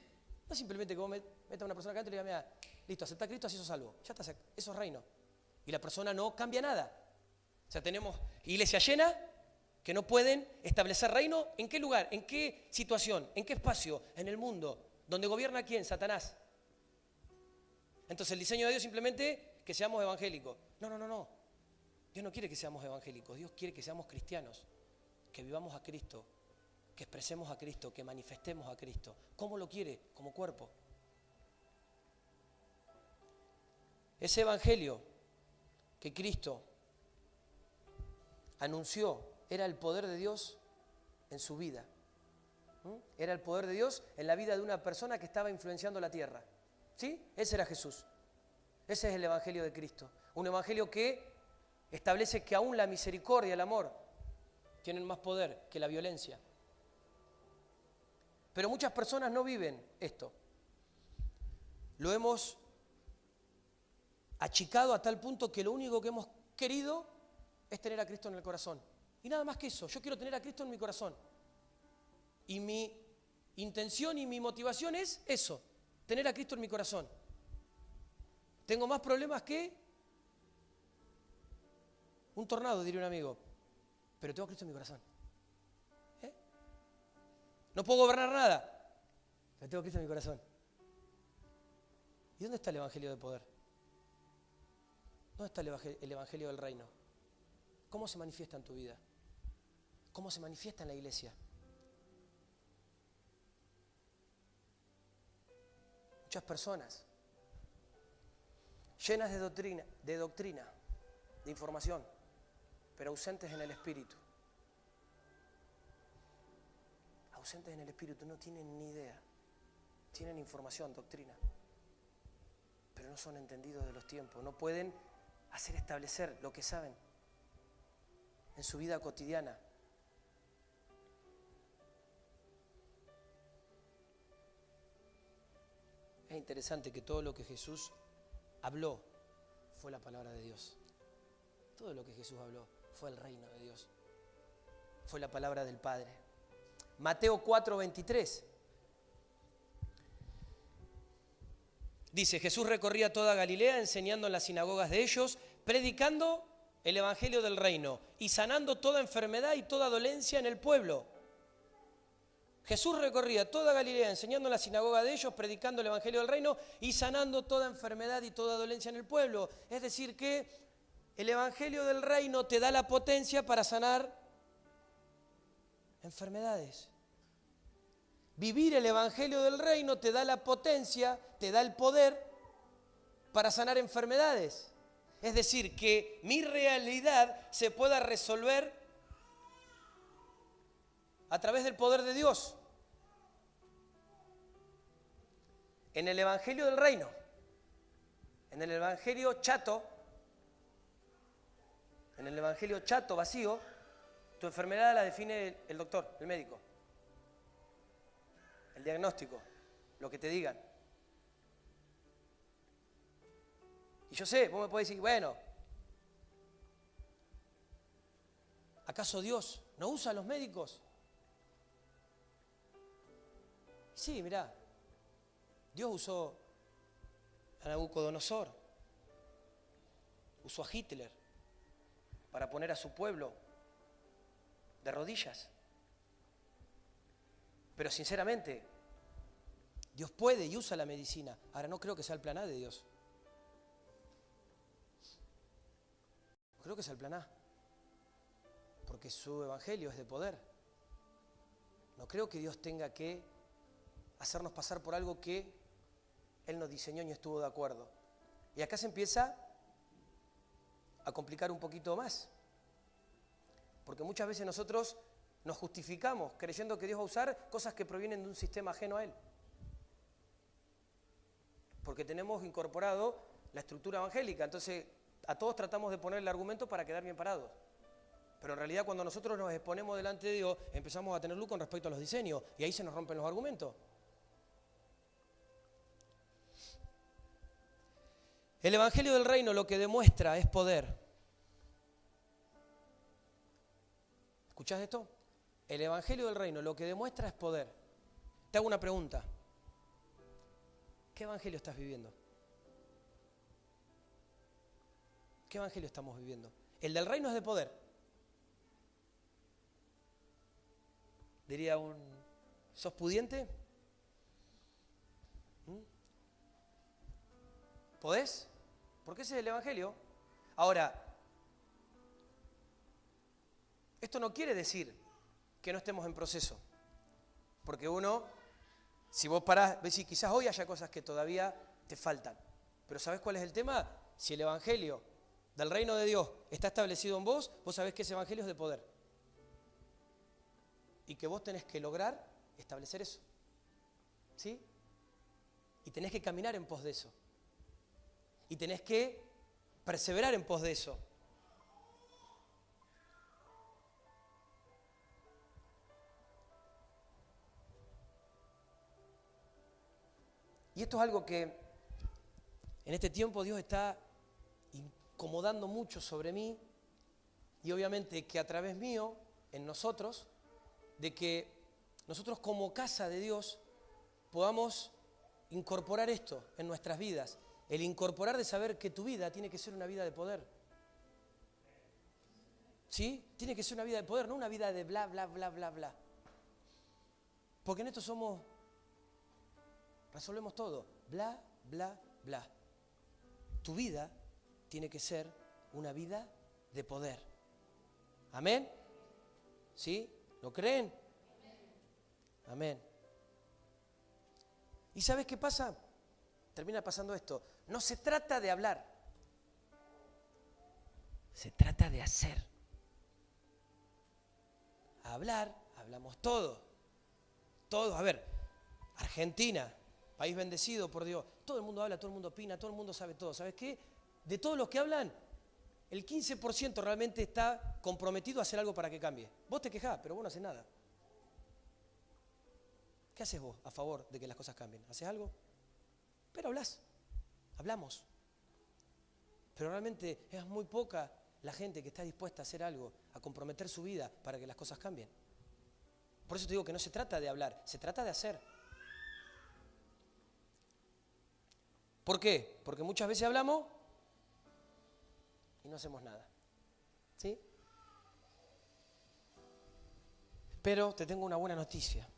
No simplemente que vos metas a una persona acá y le digas, mira, listo, acepta a Cristo, así sos salvo. Ya está, eso es reino. Y la persona no cambia nada. O sea, tenemos iglesia llena que no pueden establecer reino. ¿En qué lugar? ¿En qué situación? ¿En qué espacio? En el mundo. ¿Donde gobierna quién? Satanás. Entonces el diseño de Dios simplemente que seamos evangélicos. No. Dios no quiere que seamos evangélicos. Dios quiere que seamos cristianos. Que vivamos a Cristo. Que expresemos a Cristo. Que manifestemos a Cristo. ¿Cómo lo quiere? Como cuerpo. Ese evangelio que Cristo anunció era el poder de Dios en su vida. Era el poder de Dios en la vida de una persona que estaba influenciando la tierra. ¿Sí? Ese era Jesús. Ese es el evangelio de Cristo. Un evangelio que establece que aún la misericordia y el amor tienen más poder que la violencia. Pero muchas personas no viven esto. Lo hemos achicado a tal punto que lo único que hemos querido es tener a Cristo en el corazón. Y nada más que eso, yo quiero tener a Cristo en mi corazón. Y mi intención y mi motivación es eso, tener a Cristo en mi corazón. Tengo más problemas que un tornado, diría un amigo, pero tengo a Cristo en mi corazón. No puedo gobernar nada, pero tengo a Cristo en mi corazón. ¿Y dónde está el evangelio de poder? ¿Dónde está el evangelio del reino? ¿Cómo se manifiesta en tu vida? ¿Cómo se manifiesta en la iglesia? Muchas personas llenas de doctrina, de información, pero ausentes en el espíritu. Ausentes en el espíritu, no tienen ni idea. Tienen información, doctrina, pero no son entendidos de los tiempos. No pueden hacer establecer lo que saben en su vida cotidiana. Es interesante que todo lo que Jesús habló fue la palabra de Dios. Todo lo que Jesús habló fue el reino de Dios. Fue la palabra del Padre. Mateo 4:23. Dice, Jesús recorría toda Galilea enseñando en las sinagogas de ellos, predicando el evangelio del reino y sanando toda enfermedad y toda dolencia en el pueblo. Jesús recorría toda Galilea enseñando en la sinagoga de ellos, predicando el evangelio del reino y sanando toda enfermedad y toda dolencia en el pueblo. Es decir que el evangelio del reino te da la potencia para sanar enfermedades. Vivir el evangelio del reino te da la potencia, te da el poder para sanar enfermedades. Es decir, que mi realidad se pueda resolver a través del poder de Dios. En el Evangelio del Reino, en el Evangelio chato, vacío, tu enfermedad la define el doctor, el médico, el diagnóstico, lo que te digan. Y yo sé, vos me podés decir, bueno, ¿acaso Dios no usa a los médicos? Sí, mirá, Dios usó a Nabucodonosor, usó a Hitler para poner a su pueblo de rodillas. Pero sinceramente, Dios puede y usa la medicina. Ahora no creo que sea el plan A de Dios. Creo que es el plan A, porque su evangelio es de poder. No creo que Dios tenga que hacernos pasar por algo que Él nos diseñó y estuvo de acuerdo. Y acá se empieza a complicar un poquito más, porque muchas veces nosotros nos justificamos creyendo que Dios va a usar cosas que provienen de un sistema ajeno a Él, porque tenemos incorporado la estructura evangélica. Entonces a todos tratamos de poner el argumento para quedar bien parados. Pero en realidad cuando nosotros nos exponemos delante de Dios, empezamos a tener luz con respecto a los diseños, y ahí se nos rompen los argumentos. El Evangelio del Reino lo que demuestra es poder. ¿Escuchás esto? El Evangelio del Reino lo que demuestra es poder. Te hago una pregunta. ¿Qué evangelio estás viviendo? ¿Qué evangelio estamos viviendo? El del reino es de poder. Diría ¿sos pudiente? ¿Podés? Porque ese es el evangelio. Ahora, esto no quiere decir que no estemos en proceso. Porque uno, si vos parás, ves si quizás hoy haya cosas que todavía te faltan. Pero ¿sabés cuál es el tema? Si el evangelio del reino de Dios está establecido en vos, vos sabés que ese evangelio es de poder. Y que vos tenés que lograr establecer eso. ¿Sí? Y tenés que caminar en pos de eso. Y tenés que perseverar en pos de eso. Y esto es algo que en este tiempo Dios está incomodando mucho sobre mí, y obviamente que a través mío, en nosotros, de que nosotros como casa de Dios podamos incorporar esto en nuestras vidas. El incorporar de saber que tu vida tiene que ser una vida de poder. ¿Sí? Tiene que ser una vida de poder, no una vida de bla, bla, bla, bla, bla. Porque en esto resolvemos todo. Bla, bla, bla. Tu vida tiene que ser una vida de poder. ¿Amén? ¿Sí? ¿Lo creen? Amén. ¿Y sabes qué pasa? Termina pasando esto. No se trata de hablar. Se trata de hacer. A hablar, hablamos todos. Todos. A ver, Argentina, país bendecido por Dios. Todo el mundo habla, todo el mundo opina, todo el mundo sabe todo. ¿Sabes qué? De todos los que hablan, el 15% realmente está comprometido a hacer algo para que cambie. Vos te quejás, pero vos no haces nada. ¿Qué haces vos a favor de que las cosas cambien? ¿Haces algo? Pero hablamos. Pero realmente es muy poca la gente que está dispuesta a hacer algo, a comprometer su vida para que las cosas cambien. Por eso te digo que no se trata de hablar, se trata de hacer. ¿Por qué? Porque muchas veces hablamos y no hacemos nada. ¿Sí? Pero te tengo una buena noticia.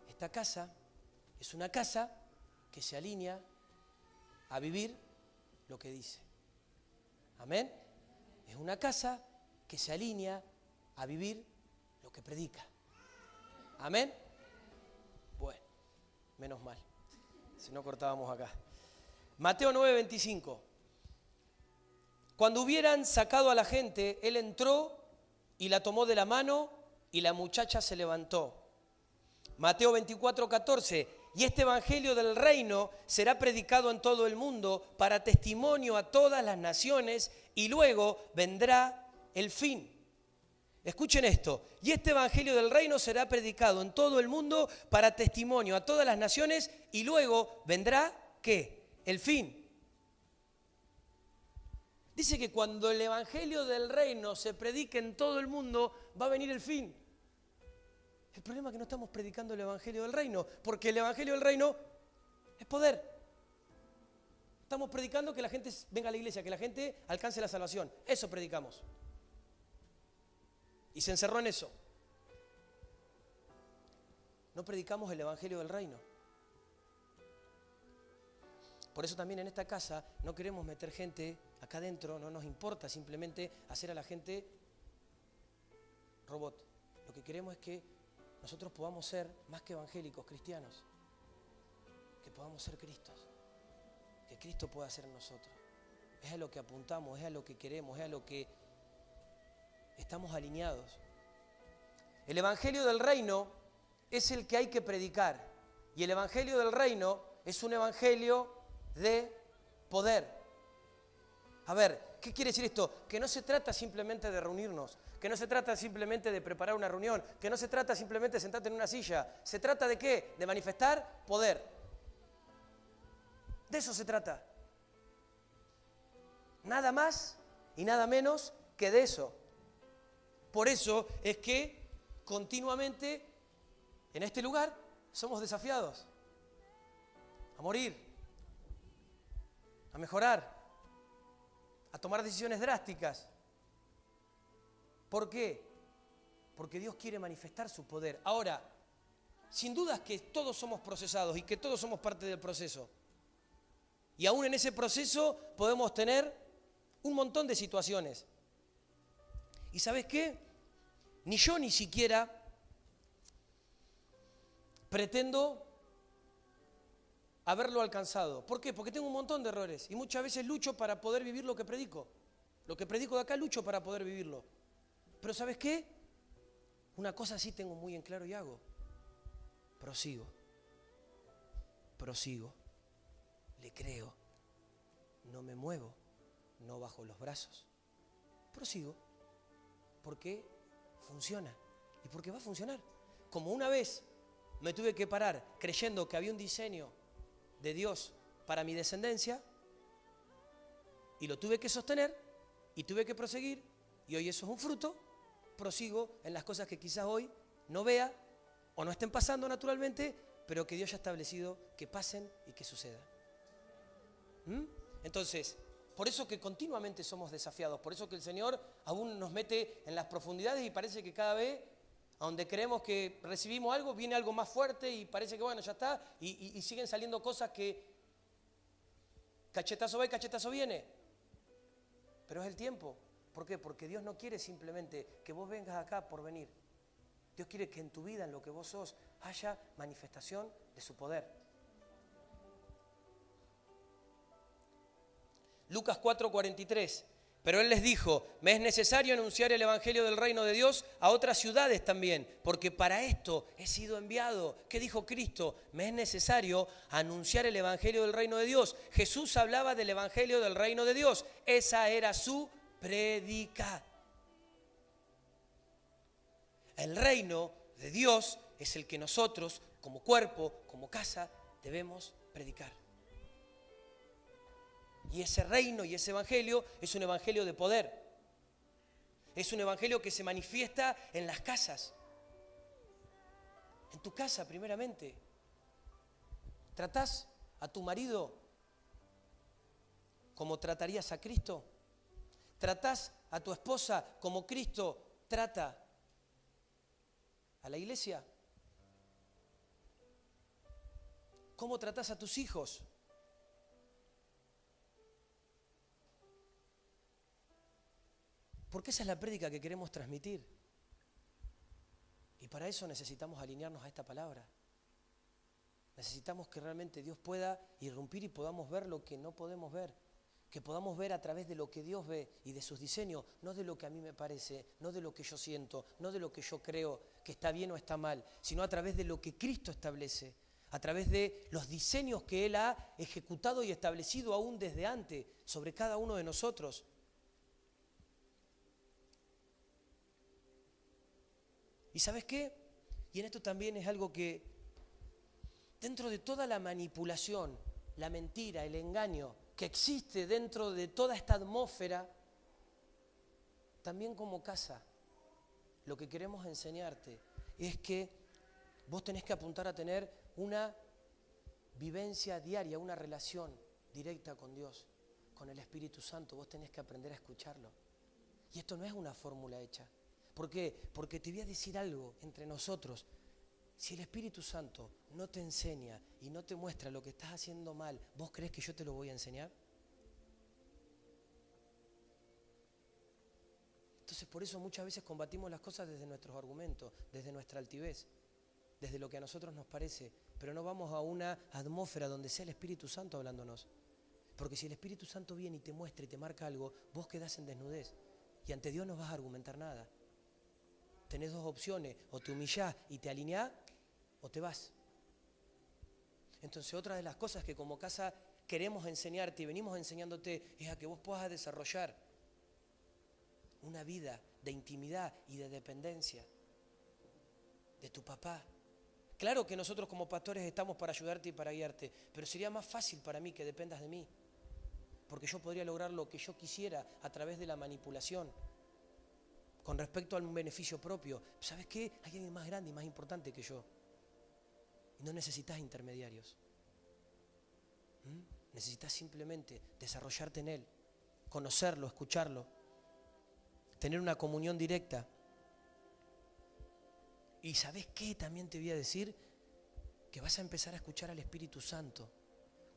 Esta casa es una casa que se alinea a vivir lo que dice. ¿Amén? Es una casa que se alinea a vivir lo que predica. ¿Amén? Bueno, menos mal. Si no cortábamos acá. Mateo 9:25. Cuando hubieran sacado a la gente, él entró y la tomó de la mano y la muchacha se levantó. Mateo 24:14. Y este evangelio del reino será predicado en todo el mundo para testimonio a todas las naciones y luego vendrá el fin. Escuchen esto. Y este evangelio del reino será predicado en todo el mundo para testimonio a todas las naciones y luego vendrá, ¿qué? El fin. Dice que cuando el evangelio del reino se predique en todo el mundo, va a venir el fin. El problema es que no estamos predicando el evangelio del reino, porque el evangelio del reino es poder. Estamos predicando que la gente venga a la iglesia, que la gente alcance la salvación. Eso predicamos. Y se encerró en eso. No predicamos el evangelio del reino. Por eso también en esta casa no queremos meter gente acá adentro, no nos importa simplemente hacer a la gente robot. Lo que queremos es que nosotros podamos ser más que evangélicos cristianos, que podamos ser Cristos, que Cristo pueda ser en nosotros. Es a lo que apuntamos, es a lo que queremos, es a lo que estamos alineados. El evangelio del reino es el que hay que predicar y el evangelio del reino es un evangelio de poder. A ver, ¿qué quiere decir esto? Que no se trata simplemente de reunirnos, que no se trata simplemente de preparar una reunión, que no se trata simplemente de sentarte en una silla. ¿Se trata de qué? De manifestar poder. De eso se trata. Nada más y nada menos que de eso. Por eso es que continuamente en este lugar somos desafiados a morir, a mejorar, a tomar decisiones drásticas. ¿Por qué? Porque Dios quiere manifestar su poder. Ahora, sin dudas que todos somos procesados y que todos somos parte del proceso. Y aún en ese proceso podemos tener un montón de situaciones. ¿Y sabes qué? Ni yo ni siquiera pretendo haberlo alcanzado. ¿Por qué? Porque tengo un montón de errores y muchas veces lucho para poder vivir lo que predico. Lo que predico de acá lucho para poder vivirlo. Pero ¿sabes qué? Una cosa sí tengo muy en claro y hago. Prosigo. Le creo. No me muevo. No bajo los brazos. Prosigo. Porque funciona. Y porque va a funcionar. Como una vez me tuve que parar creyendo que había un diseño de Dios para mi descendencia y lo tuve que sostener y tuve que proseguir y hoy eso es un fruto. Prosigo en las cosas que quizás hoy no vea o no estén pasando naturalmente, pero que Dios ya ha establecido que pasen y que sucedan. Entonces, por eso que continuamente somos desafiados, por eso que el Señor aún nos mete en las profundidades y parece que cada vez, a donde creemos que recibimos algo, viene algo más fuerte y parece que bueno, ya está, y siguen saliendo cosas que cachetazo va y cachetazo viene. Pero es el tiempo. ¿Por qué? Porque Dios no quiere simplemente que vos vengas acá por venir. Dios quiere que en tu vida, en lo que vos sos, haya manifestación de su poder. Lucas 4:43. Pero él les dijo, me es necesario anunciar el evangelio del reino de Dios a otras ciudades también, porque para esto he sido enviado. ¿Qué dijo Cristo? Me es necesario anunciar el evangelio del reino de Dios. Jesús hablaba del evangelio del reino de Dios. Esa era su predica. El reino de Dios es el que nosotros, como cuerpo, como casa, debemos predicar. Y ese reino y ese evangelio es un evangelio de poder. Es un evangelio que se manifiesta en las casas. En tu casa, primeramente. ¿Tratás a tu marido como tratarías a Cristo? ¿Tratás a tu esposa como Cristo trata a la iglesia? ¿Cómo tratás a tus hijos? Porque esa es la prédica que queremos transmitir. Y para eso necesitamos alinearnos a esta palabra. Necesitamos que realmente Dios pueda irrumpir y podamos ver lo que no podemos ver. Que podamos ver a través de lo que Dios ve y de sus diseños, no de lo que a mí me parece, no de lo que yo siento, no de lo que yo creo que está bien o está mal, sino a través de lo que Cristo establece, a través de los diseños que Él ha ejecutado y establecido aún desde antes sobre cada uno de nosotros. ¿Y sabes qué? Y en esto también es algo que, dentro de toda la manipulación, la mentira, el engaño que existe dentro de toda esta atmósfera, también como casa, lo que queremos enseñarte es que vos tenés que apuntar a tener una vivencia diaria, una relación directa con Dios, con el Espíritu Santo. Vos tenés que aprender a escucharlo. Y esto no es una fórmula hecha. ¿Por qué? Porque te voy a decir algo entre nosotros. Si el Espíritu Santo no te enseña y no te muestra lo que estás haciendo mal, ¿vos crees que yo te lo voy a enseñar? Entonces por eso muchas veces combatimos las cosas desde nuestros argumentos, desde nuestra altivez, desde lo que a nosotros nos parece, pero no vamos a una atmósfera donde sea el Espíritu Santo hablándonos. Porque si el Espíritu Santo viene y te muestra y te marca algo, vos quedás en desnudez y ante Dios no vas a argumentar nada. Tenés dos opciones, o te humillás y te alineás, o te vas. Entonces otra de las cosas que como casa queremos enseñarte y venimos enseñándote es a que vos puedas desarrollar una vida de intimidad y de dependencia de tu papá. Claro que nosotros como pastores estamos para ayudarte y para guiarte, pero sería más fácil para mí que dependas de mí, porque yo podría lograr lo que yo quisiera a través de la manipulación con respecto a un beneficio propio. ¿Sabes qué? Hay alguien más grande y más importante que yo. Y no necesitas intermediarios. Necesitas simplemente desarrollarte en Él, conocerlo, escucharlo, tener una comunión directa. Y ¿sabes qué? También te voy a decir que vas a empezar a escuchar al Espíritu Santo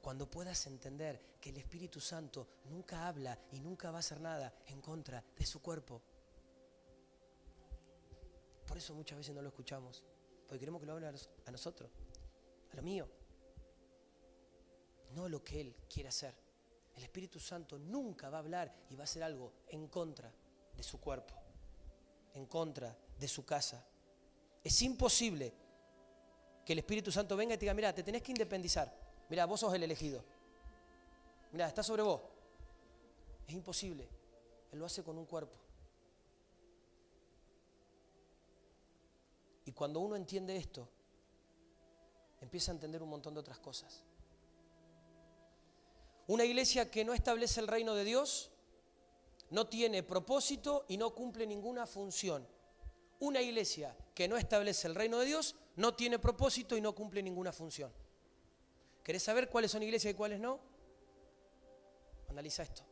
cuando puedas entender que el Espíritu Santo nunca habla y nunca va a hacer nada en contra de su cuerpo. Por eso muchas veces no lo escuchamos, porque queremos que lo hable a nosotros, a lo mío, no lo que Él quiere hacer. El Espíritu Santo nunca va a hablar y va a hacer algo en contra de su cuerpo, en contra de su casa. Es imposible que el Espíritu Santo venga y te diga, mira, te tenés que independizar, mira, vos sos el elegido, mira, está sobre vos. Es imposible. Él lo hace con un cuerpo. Y cuando uno entiende esto, empieza a entender un montón de otras cosas. Una iglesia que no establece el reino de Dios no tiene propósito y no cumple ninguna función. Una iglesia que no establece el reino de Dios no tiene propósito y no cumple ninguna función. ¿Querés saber cuáles son iglesias y cuáles no? Analiza esto.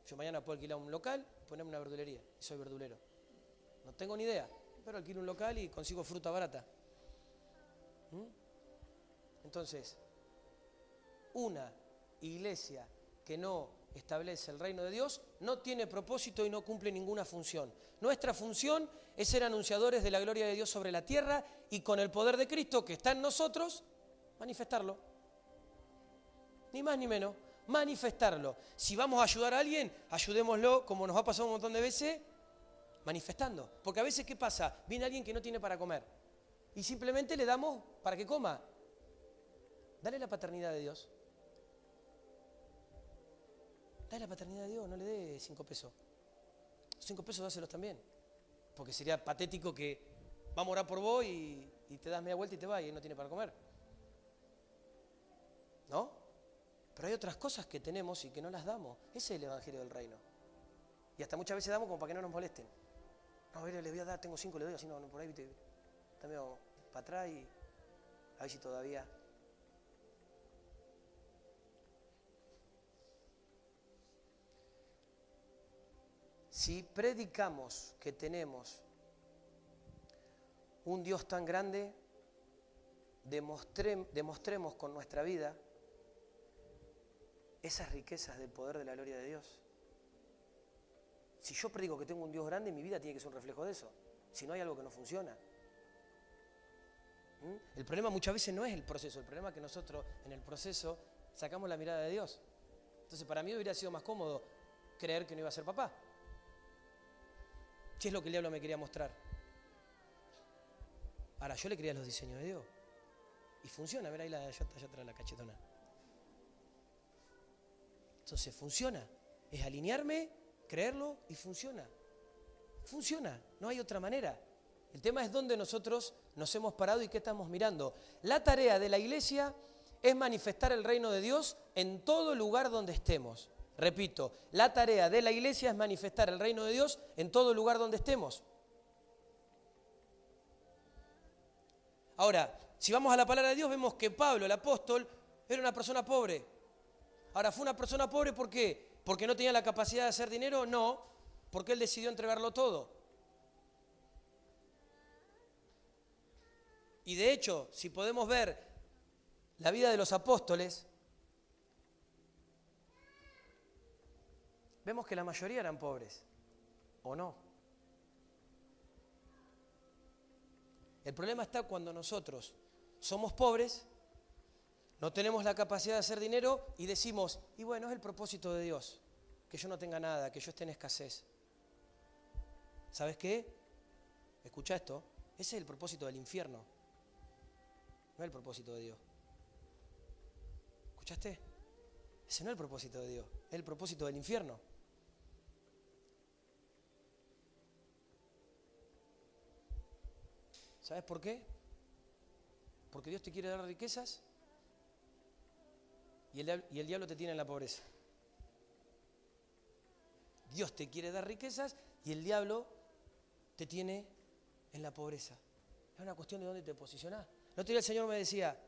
Yo mañana puedo alquilar un local, ponerme una verdulería, y soy verdulero. No tengo ni idea, pero alquilo un local y consigo fruta barata. Entonces, una iglesia que no establece el reino de Dios no tiene propósito y no cumple ninguna función. Nuestra función es ser anunciadores de la gloria de Dios sobre la tierra y con el poder de Cristo que está en nosotros, manifestarlo. Ni más ni menos. Manifestarlo. Si vamos a ayudar a alguien, ayudémoslo, como nos ha pasado un montón de veces, manifestando. Porque a veces, ¿qué pasa? Viene alguien que no tiene para comer y simplemente le damos para que coma. Dale la paternidad de Dios. Dale la paternidad de Dios, no le dé 5 pesos. 5 pesos dáselos también. Porque sería patético que vamos a orar por vos y te das media vuelta y te vas y él no tiene para comer. ¿No? Pero hay otras cosas que tenemos y que no las damos. Ese es el evangelio del reino. Y hasta muchas veces damos como para que no nos molesten. No, a ver, le voy a dar, tengo 5, le doy, así no, por ahí, viste, también para atrás y a ver si todavía. Si predicamos que tenemos un Dios tan grande, demostremos con nuestra vida esas riquezas del poder de la gloria de Dios. Si yo predico que tengo un Dios grande, mi vida tiene que ser un reflejo de eso. Si no, hay algo que no funciona. El problema muchas veces no es el proceso, el problema es que nosotros en el proceso sacamos la mirada de Dios. Entonces para mí hubiera sido más cómodo creer que no iba a ser papá. Si es lo que el diablo me quería mostrar. Ahora, yo le creía los diseños de Dios. Y funciona, ver ahí allá atrás la cachetona. Entonces funciona. Es alinearme, creerlo y funciona. Funciona, no hay otra manera. El tema es dónde nosotros nos hemos parado y qué estamos mirando. La tarea de la iglesia es manifestar el reino de Dios en todo lugar donde estemos. Repito, la tarea de la iglesia es manifestar el reino de Dios en todo lugar donde estemos. Ahora, si vamos a la palabra de Dios, vemos que Pablo, el apóstol, era una persona pobre. Ahora, ¿fue una persona pobre por qué? ¿Porque no tenía la capacidad de hacer dinero? No, porque él decidió entregarlo todo. Y de hecho, si podemos ver la vida de los apóstoles, vemos que la mayoría eran pobres, ¿o no? El problema está cuando nosotros somos pobres, no tenemos la capacidad de hacer dinero y decimos, y bueno, es el propósito de Dios, que yo no tenga nada, que yo esté en escasez. ¿Sabes qué? Escucha esto, ese es el propósito del infierno, no es el propósito de Dios. ¿Escuchaste? Ese no es el propósito de Dios, es el propósito del infierno. ¿Sabes por qué? Porque Dios te quiere dar riquezas y el diablo te tiene en la pobreza. Dios te quiere dar riquezas y el diablo te tiene en la pobreza. Es una cuestión de dónde te posicionás. El otro día el Señor me decía,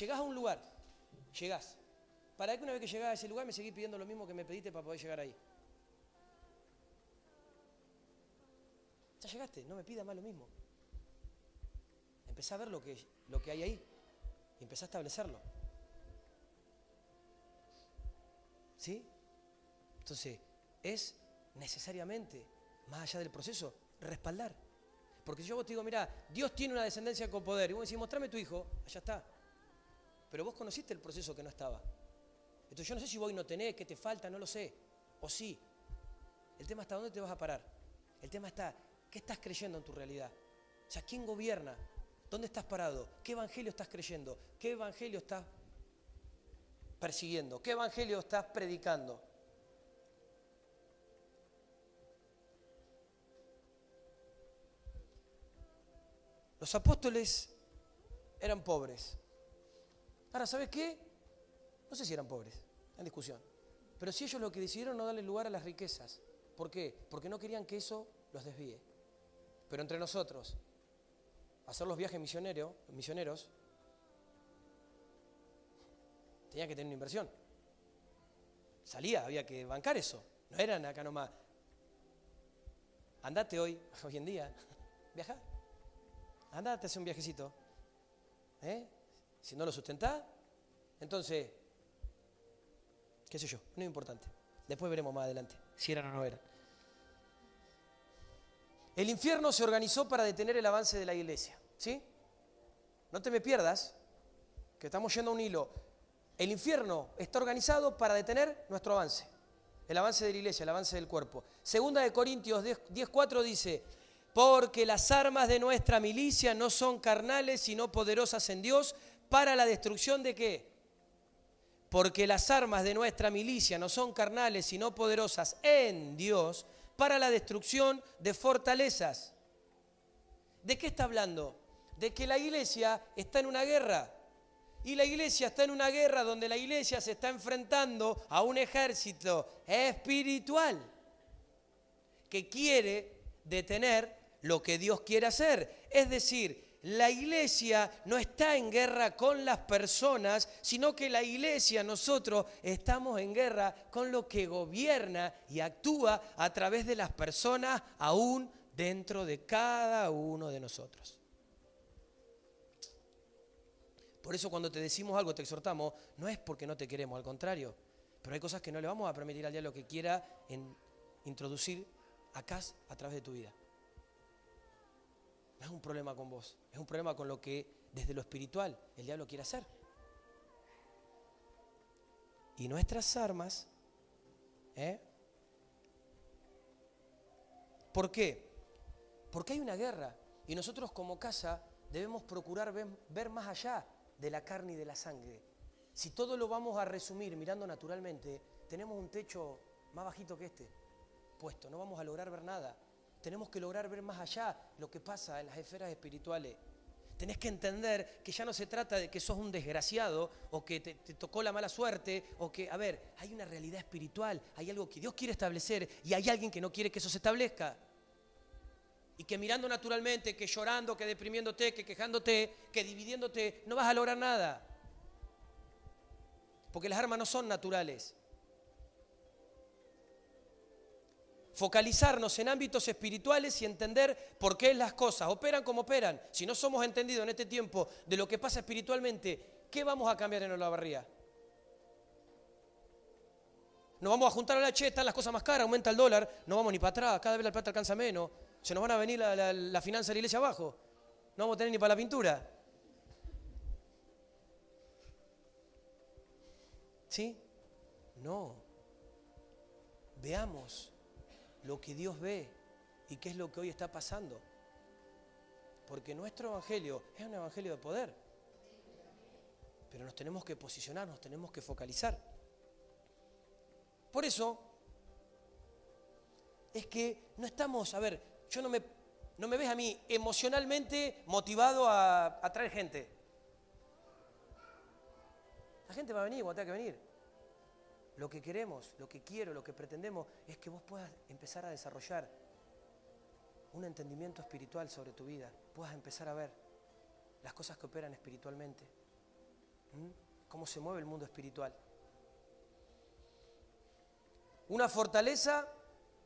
llegás a un lugar, llegás. ¿Para qué una vez que llegás a ese lugar me seguís pidiendo lo mismo que me pediste para poder llegar ahí? Ya llegaste, no me pidas más lo mismo. Empezá a ver lo que hay ahí y empezá a establecerlo. ¿Sí? Entonces, es necesariamente, más allá del proceso, respaldar. Porque si yo vos te digo, mira, Dios tiene una descendencia con poder, y vos decís, mostrame tu hijo, allá está. Pero vos conociste el proceso que no estaba. Entonces yo no sé si vos no tenés, qué te falta, no lo sé. O sí. El tema está dónde te vas a parar. El tema está, ¿qué estás creyendo en tu realidad? O sea, ¿quién gobierna? ¿Dónde estás parado? ¿Qué evangelio estás creyendo? ¿Qué evangelio estás persiguiendo? ¿Qué evangelio estás predicando? Los apóstoles eran pobres. Ahora, ¿sabes qué? No sé si eran pobres, en discusión. Pero si ellos lo que decidieron no darle lugar a las riquezas. ¿Por qué? Porque no querían que eso los desvíe. Pero entre nosotros, hacer los viajes misioneros, tenía que tener una inversión. Salía, había que bancar eso. No eran acá nomás. Andate hoy en día, viajá. Andate a hacer un viajecito. Si no lo sustentás, entonces, qué sé yo, no es importante. Después veremos más adelante, si eran o no eran. El infierno se organizó para detener el avance de la iglesia, ¿sí? No te me pierdas, que estamos yendo a un hilo. El infierno está organizado para detener nuestro avance, el avance de la iglesia, el avance del cuerpo. Segunda de Corintios 10:4 dice, porque las armas de nuestra milicia no son carnales, sino poderosas en Dios, para la destrucción ¿de qué? Porque las armas de nuestra milicia no son carnales, sino poderosas en Dios, para la destrucción de fortalezas. ¿De qué está hablando? De que la iglesia está en una guerra. Y la iglesia está en una guerra donde la iglesia se está enfrentando a un ejército espiritual que quiere detener lo que Dios quiere hacer. Es decir, la iglesia no está en guerra con las personas, sino que la iglesia, nosotros, estamos en guerra con lo que gobierna y actúa a través de las personas aún dentro de cada uno de nosotros. Por eso cuando te decimos algo, te exhortamos, no es porque no te queremos, al contrario. Pero hay cosas que no le vamos a permitir al diablo que quiera introducir acá a través de tu vida. No es un problema con vos, es un problema con lo que desde lo espiritual el diablo quiere hacer. Y nuestras armas, ¿por qué? Porque hay una guerra y nosotros como casa debemos procurar ver más allá de la carne y de la sangre. Si todo lo vamos a resumir mirando naturalmente, tenemos un techo más bajito que este puesto, no vamos a lograr ver nada. Tenemos que lograr ver más allá lo que pasa en las esferas espirituales. Tenés que entender que ya no se trata de que sos un desgraciado o que te tocó la mala suerte o que, a ver, hay una realidad espiritual, hay algo que Dios quiere establecer y hay alguien que no quiere que eso se establezca. Y que mirando naturalmente, que llorando, que deprimiéndote, que quejándote, que dividiéndote, no vas a lograr nada. Porque las armas no son naturales. Focalizarnos en ámbitos espirituales y entender por qué las cosas operan como operan. Si no somos entendidos en este tiempo de lo que pasa espiritualmente, ¿qué vamos a cambiar en Olavarría? Nos vamos a juntar a la están las cosas más caras, aumenta el dólar, no vamos ni para atrás, cada vez la plata alcanza menos, se nos van a venir la finanza de la iglesia abajo, no vamos a tener ni para la pintura. ¿Sí? No. Veamos lo que Dios ve y qué es lo que hoy está pasando. Porque nuestro evangelio es un evangelio de poder. Pero nos tenemos que posicionar, nos tenemos que focalizar. Por eso es que no estamos, a ver, no me ves a mí emocionalmente motivado a traer gente. La gente va a venir, va a tener que venir. Lo que queremos, lo que quiero, lo que pretendemos es que vos puedas empezar a desarrollar un entendimiento espiritual sobre tu vida, puedas empezar a ver las cosas que operan espiritualmente, cómo se mueve el mundo espiritual. Una fortaleza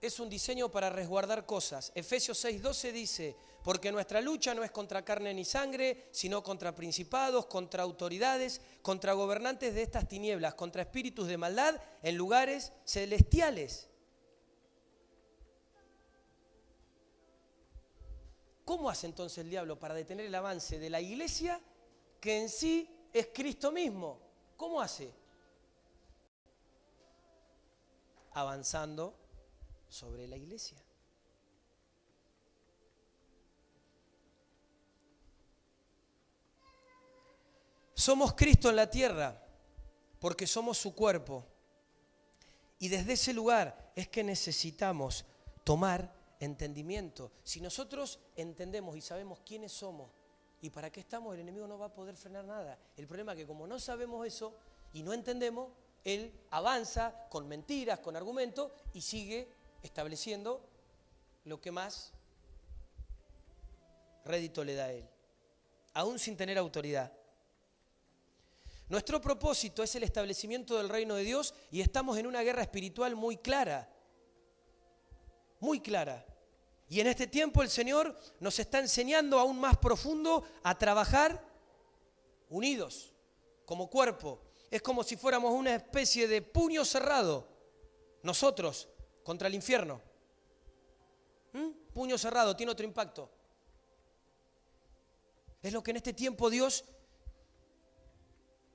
es un diseño para resguardar cosas. Efesios 6:12 dice, porque nuestra lucha no es contra carne ni sangre, sino contra principados, contra autoridades, contra gobernantes de estas tinieblas, contra espíritus de maldad en lugares celestiales. ¿Cómo hace entonces el diablo para detener el avance de la iglesia que en sí es Cristo mismo? ¿Cómo hace? Avanzando sobre la iglesia. Somos Cristo en la tierra porque somos su cuerpo. Y desde ese lugar es que necesitamos tomar entendimiento. Si nosotros entendemos y sabemos quiénes somos y para qué estamos, el enemigo no va a poder frenar nada. El problema es que como no sabemos eso y no entendemos, él avanza con mentiras, con argumentos y sigue estableciendo lo que más rédito le da a él, aún sin tener autoridad. Nuestro propósito es el establecimiento del reino de Dios y estamos en una guerra espiritual muy clara. Muy clara. Y en este tiempo el Señor nos está enseñando aún más profundo a trabajar unidos, como cuerpo. Es como si fuéramos una especie de puño cerrado, nosotros, contra el infierno. Puño cerrado, tiene otro impacto. Es lo que en este tiempo Dios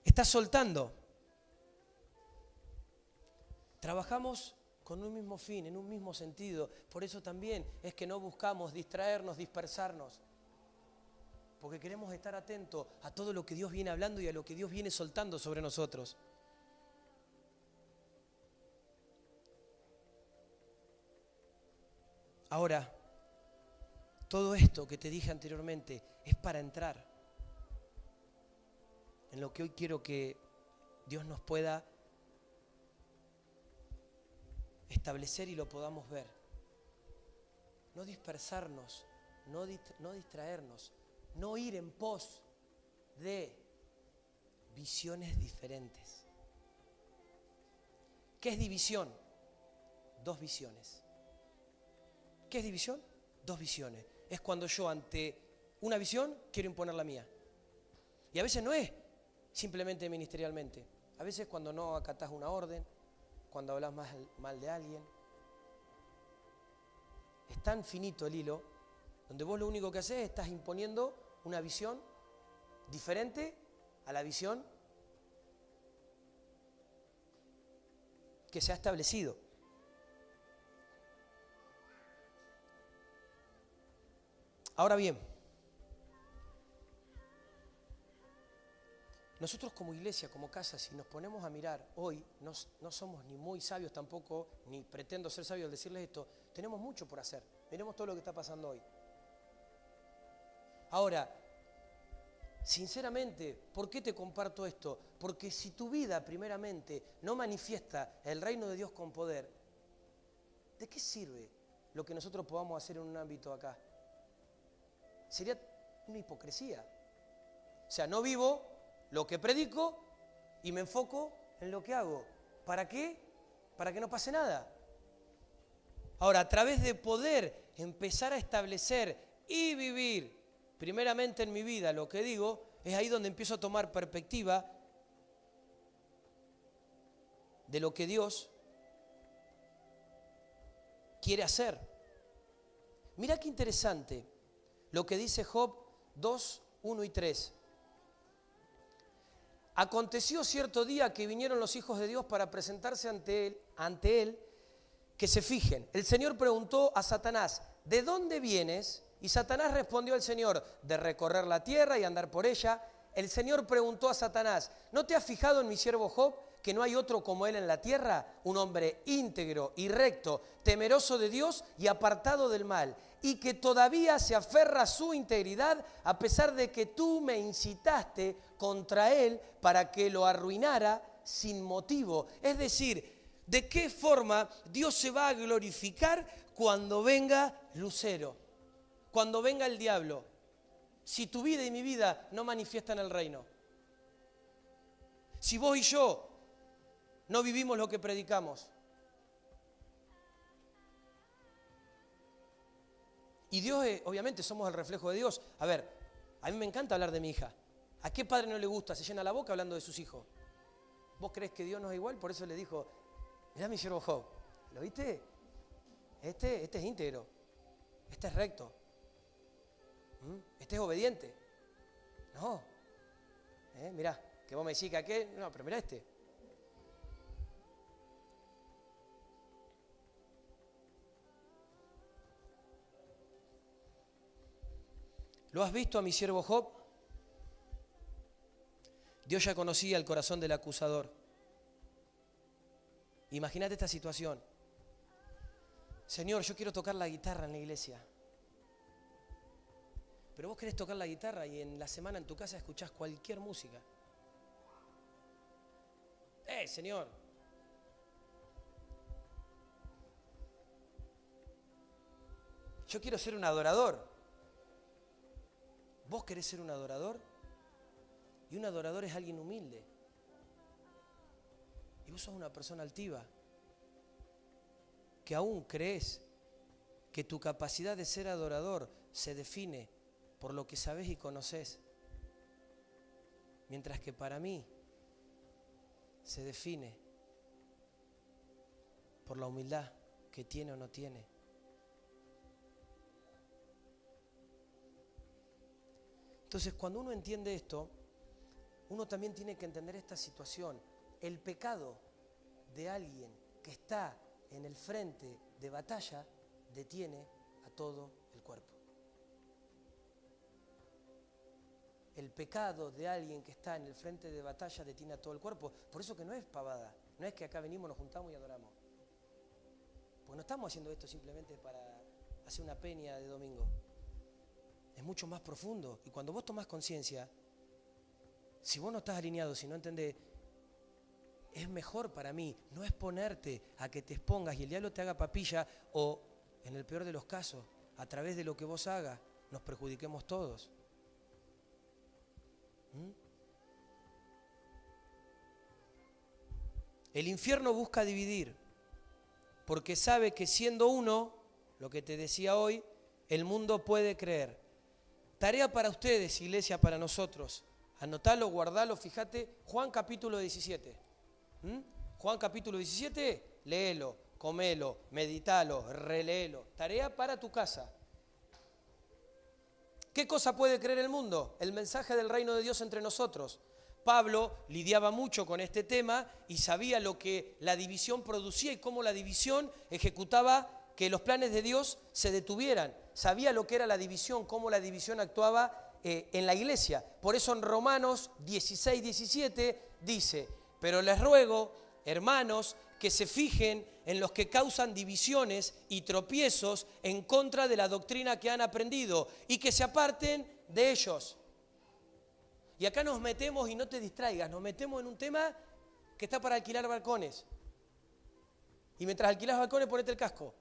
está soltando. Trabajamos con un mismo fin, en un mismo sentido. Por eso también es que no buscamos distraernos, dispersarnos. Porque queremos estar atentos a todo lo que Dios viene hablando y a lo que Dios viene soltando sobre nosotros. Ahora, todo esto que te dije anteriormente es para entrar en lo que hoy quiero que Dios nos pueda establecer y lo podamos ver. No dispersarnos, no distraernos, no ir en pos de visiones diferentes. ¿Qué es división? Dos visiones. ¿Qué es división? Dos visiones. Es cuando yo ante una visión quiero imponer la mía. Y a veces no es simplemente ministerialmente. A veces cuando no acatás una orden, cuando hablas mal de alguien, es tan finito el hilo, donde vos lo único que haces es estás imponiendo una visión diferente a la visión que se ha establecido. Ahora bien, nosotros como iglesia, como casa, si nos ponemos a mirar hoy, no somos ni muy sabios tampoco, ni pretendo ser sabio al decirles esto, tenemos mucho por hacer. Miremos todo lo que está pasando hoy. Ahora, sinceramente, ¿por qué te comparto esto? Porque si tu vida primeramente no manifiesta el reino de Dios con poder, ¿de qué sirve lo que nosotros podamos hacer en un ámbito acá? Sería una hipocresía. O sea, no vivo lo que predico y me enfoco en lo que hago. ¿Para qué? Para que no pase nada. Ahora, a través de poder empezar a establecer y vivir primeramente en mi vida lo que digo, es ahí donde empiezo a tomar perspectiva de lo que Dios quiere hacer. Mira qué interesante lo que dice Job 2, 1 y 3. Aconteció cierto día que vinieron los hijos de Dios para presentarse ante él, que se fijen. El Señor preguntó a Satanás, ¿de dónde vienes? Y Satanás respondió al Señor, de recorrer la tierra y andar por ella. El Señor preguntó a Satanás, ¿no te has fijado en mi siervo Job, que no hay otro como él en la tierra? Un hombre íntegro y recto, temeroso de Dios y apartado del mal, y que todavía se aferra a su integridad, a pesar de que tú me incitaste contra él para que lo arruinara sin motivo. Es decir, ¿de qué forma Dios se va a glorificar cuando venga Lucero? Cuando venga el diablo, si tu vida y mi vida no manifiestan el reino. Si vos y yo no vivimos lo que predicamos. Y Dios, obviamente, somos el reflejo de Dios. A ver, a mí me encanta hablar de mi hija. ¿A qué padre no le gusta? Se llena la boca hablando de sus hijos. ¿Vos crees que Dios no es igual? Por eso le dijo, mirá mi siervo Job. ¿Lo viste? Este es íntegro. Este es recto. Este es obediente. No. Mirá, que vos me decís que aquel... No, pero mirá este. ¿Lo has visto a mi siervo Job? Dios ya conocía el corazón del acusador. Imagínate esta situación. Señor, yo quiero tocar la guitarra en la iglesia. Pero vos querés tocar la guitarra y en la semana en tu casa escuchás cualquier música. Señor. Yo quiero ser un adorador. ¿Vos querés ser un adorador? Y un adorador es alguien humilde. Y vos sos una persona altiva. Que aún crees que tu capacidad de ser adorador se define por lo que sabés y conocés. Mientras que para mí se define por la humildad que tiene o no tiene. Entonces, cuando uno entiende esto, uno también tiene que entender esta situación. El pecado de alguien que está en el frente de batalla detiene a todo el cuerpo. El pecado de alguien que está en el frente de batalla detiene a todo el cuerpo. Por eso que no es pavada. No es que acá venimos, nos juntamos y adoramos. Porque no estamos haciendo esto simplemente para hacer una peña de domingo. Es mucho más profundo. Y cuando vos tomás conciencia, si vos no estás alineado, si no entendés, es mejor para mí no exponerte a que te expongas y el diablo te haga papilla o, en el peor de los casos, a través de lo que vos hagas, nos perjudiquemos todos. El infierno busca dividir, porque sabe que siendo uno, lo que te decía hoy, el mundo puede creer. Tarea para ustedes, iglesia, para nosotros. Anotalo, guardalo, fíjate, Juan capítulo 17. Juan capítulo 17, léelo. comelo, meditalo, releelo. Tarea para tu casa. ¿Qué cosa puede creer el mundo? El mensaje del reino de Dios entre nosotros. Pablo lidiaba mucho con este tema y sabía lo que la división producía y cómo la división ejecutaba que los planes de Dios se detuvieran. Sabía lo que era la división, cómo la división actuaba en la iglesia. Por eso en Romanos 16, 17 dice: pero les ruego, hermanos, que se fijen en los que causan divisiones y tropiezos en contra de la doctrina que han aprendido y que se aparten de ellos. Y acá nos metemos, y no te distraigas, nos metemos en un tema que está para alquilar balcones. Y mientras alquilas balcones, ponete el casco.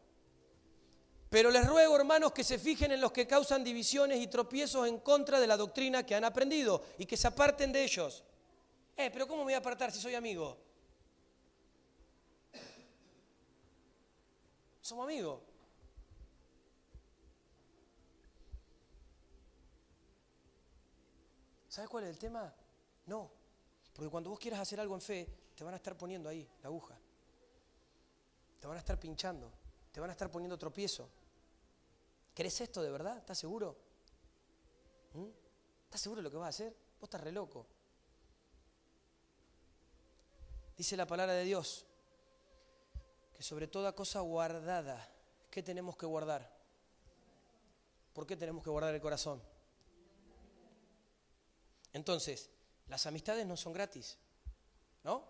Pero les ruego, hermanos, que se fijen en los que causan divisiones y tropiezos en contra de la doctrina que han aprendido y que se aparten de ellos. Pero ¿cómo me voy a apartar si soy amigo? Somos amigos. ¿Sabes cuál es el tema? No, porque cuando vos quieras hacer algo en fe, te van a estar poniendo ahí la aguja. Te van a estar pinchando, te van a estar poniendo tropiezo. ¿Querés esto de verdad? ¿Estás seguro? ¿Estás seguro de lo que vas a hacer? Vos estás re loco. Dice la palabra de Dios que sobre toda cosa guardada, ¿qué tenemos que guardar? ¿Por qué tenemos que guardar el corazón? Entonces, las amistades no son gratis, ¿no?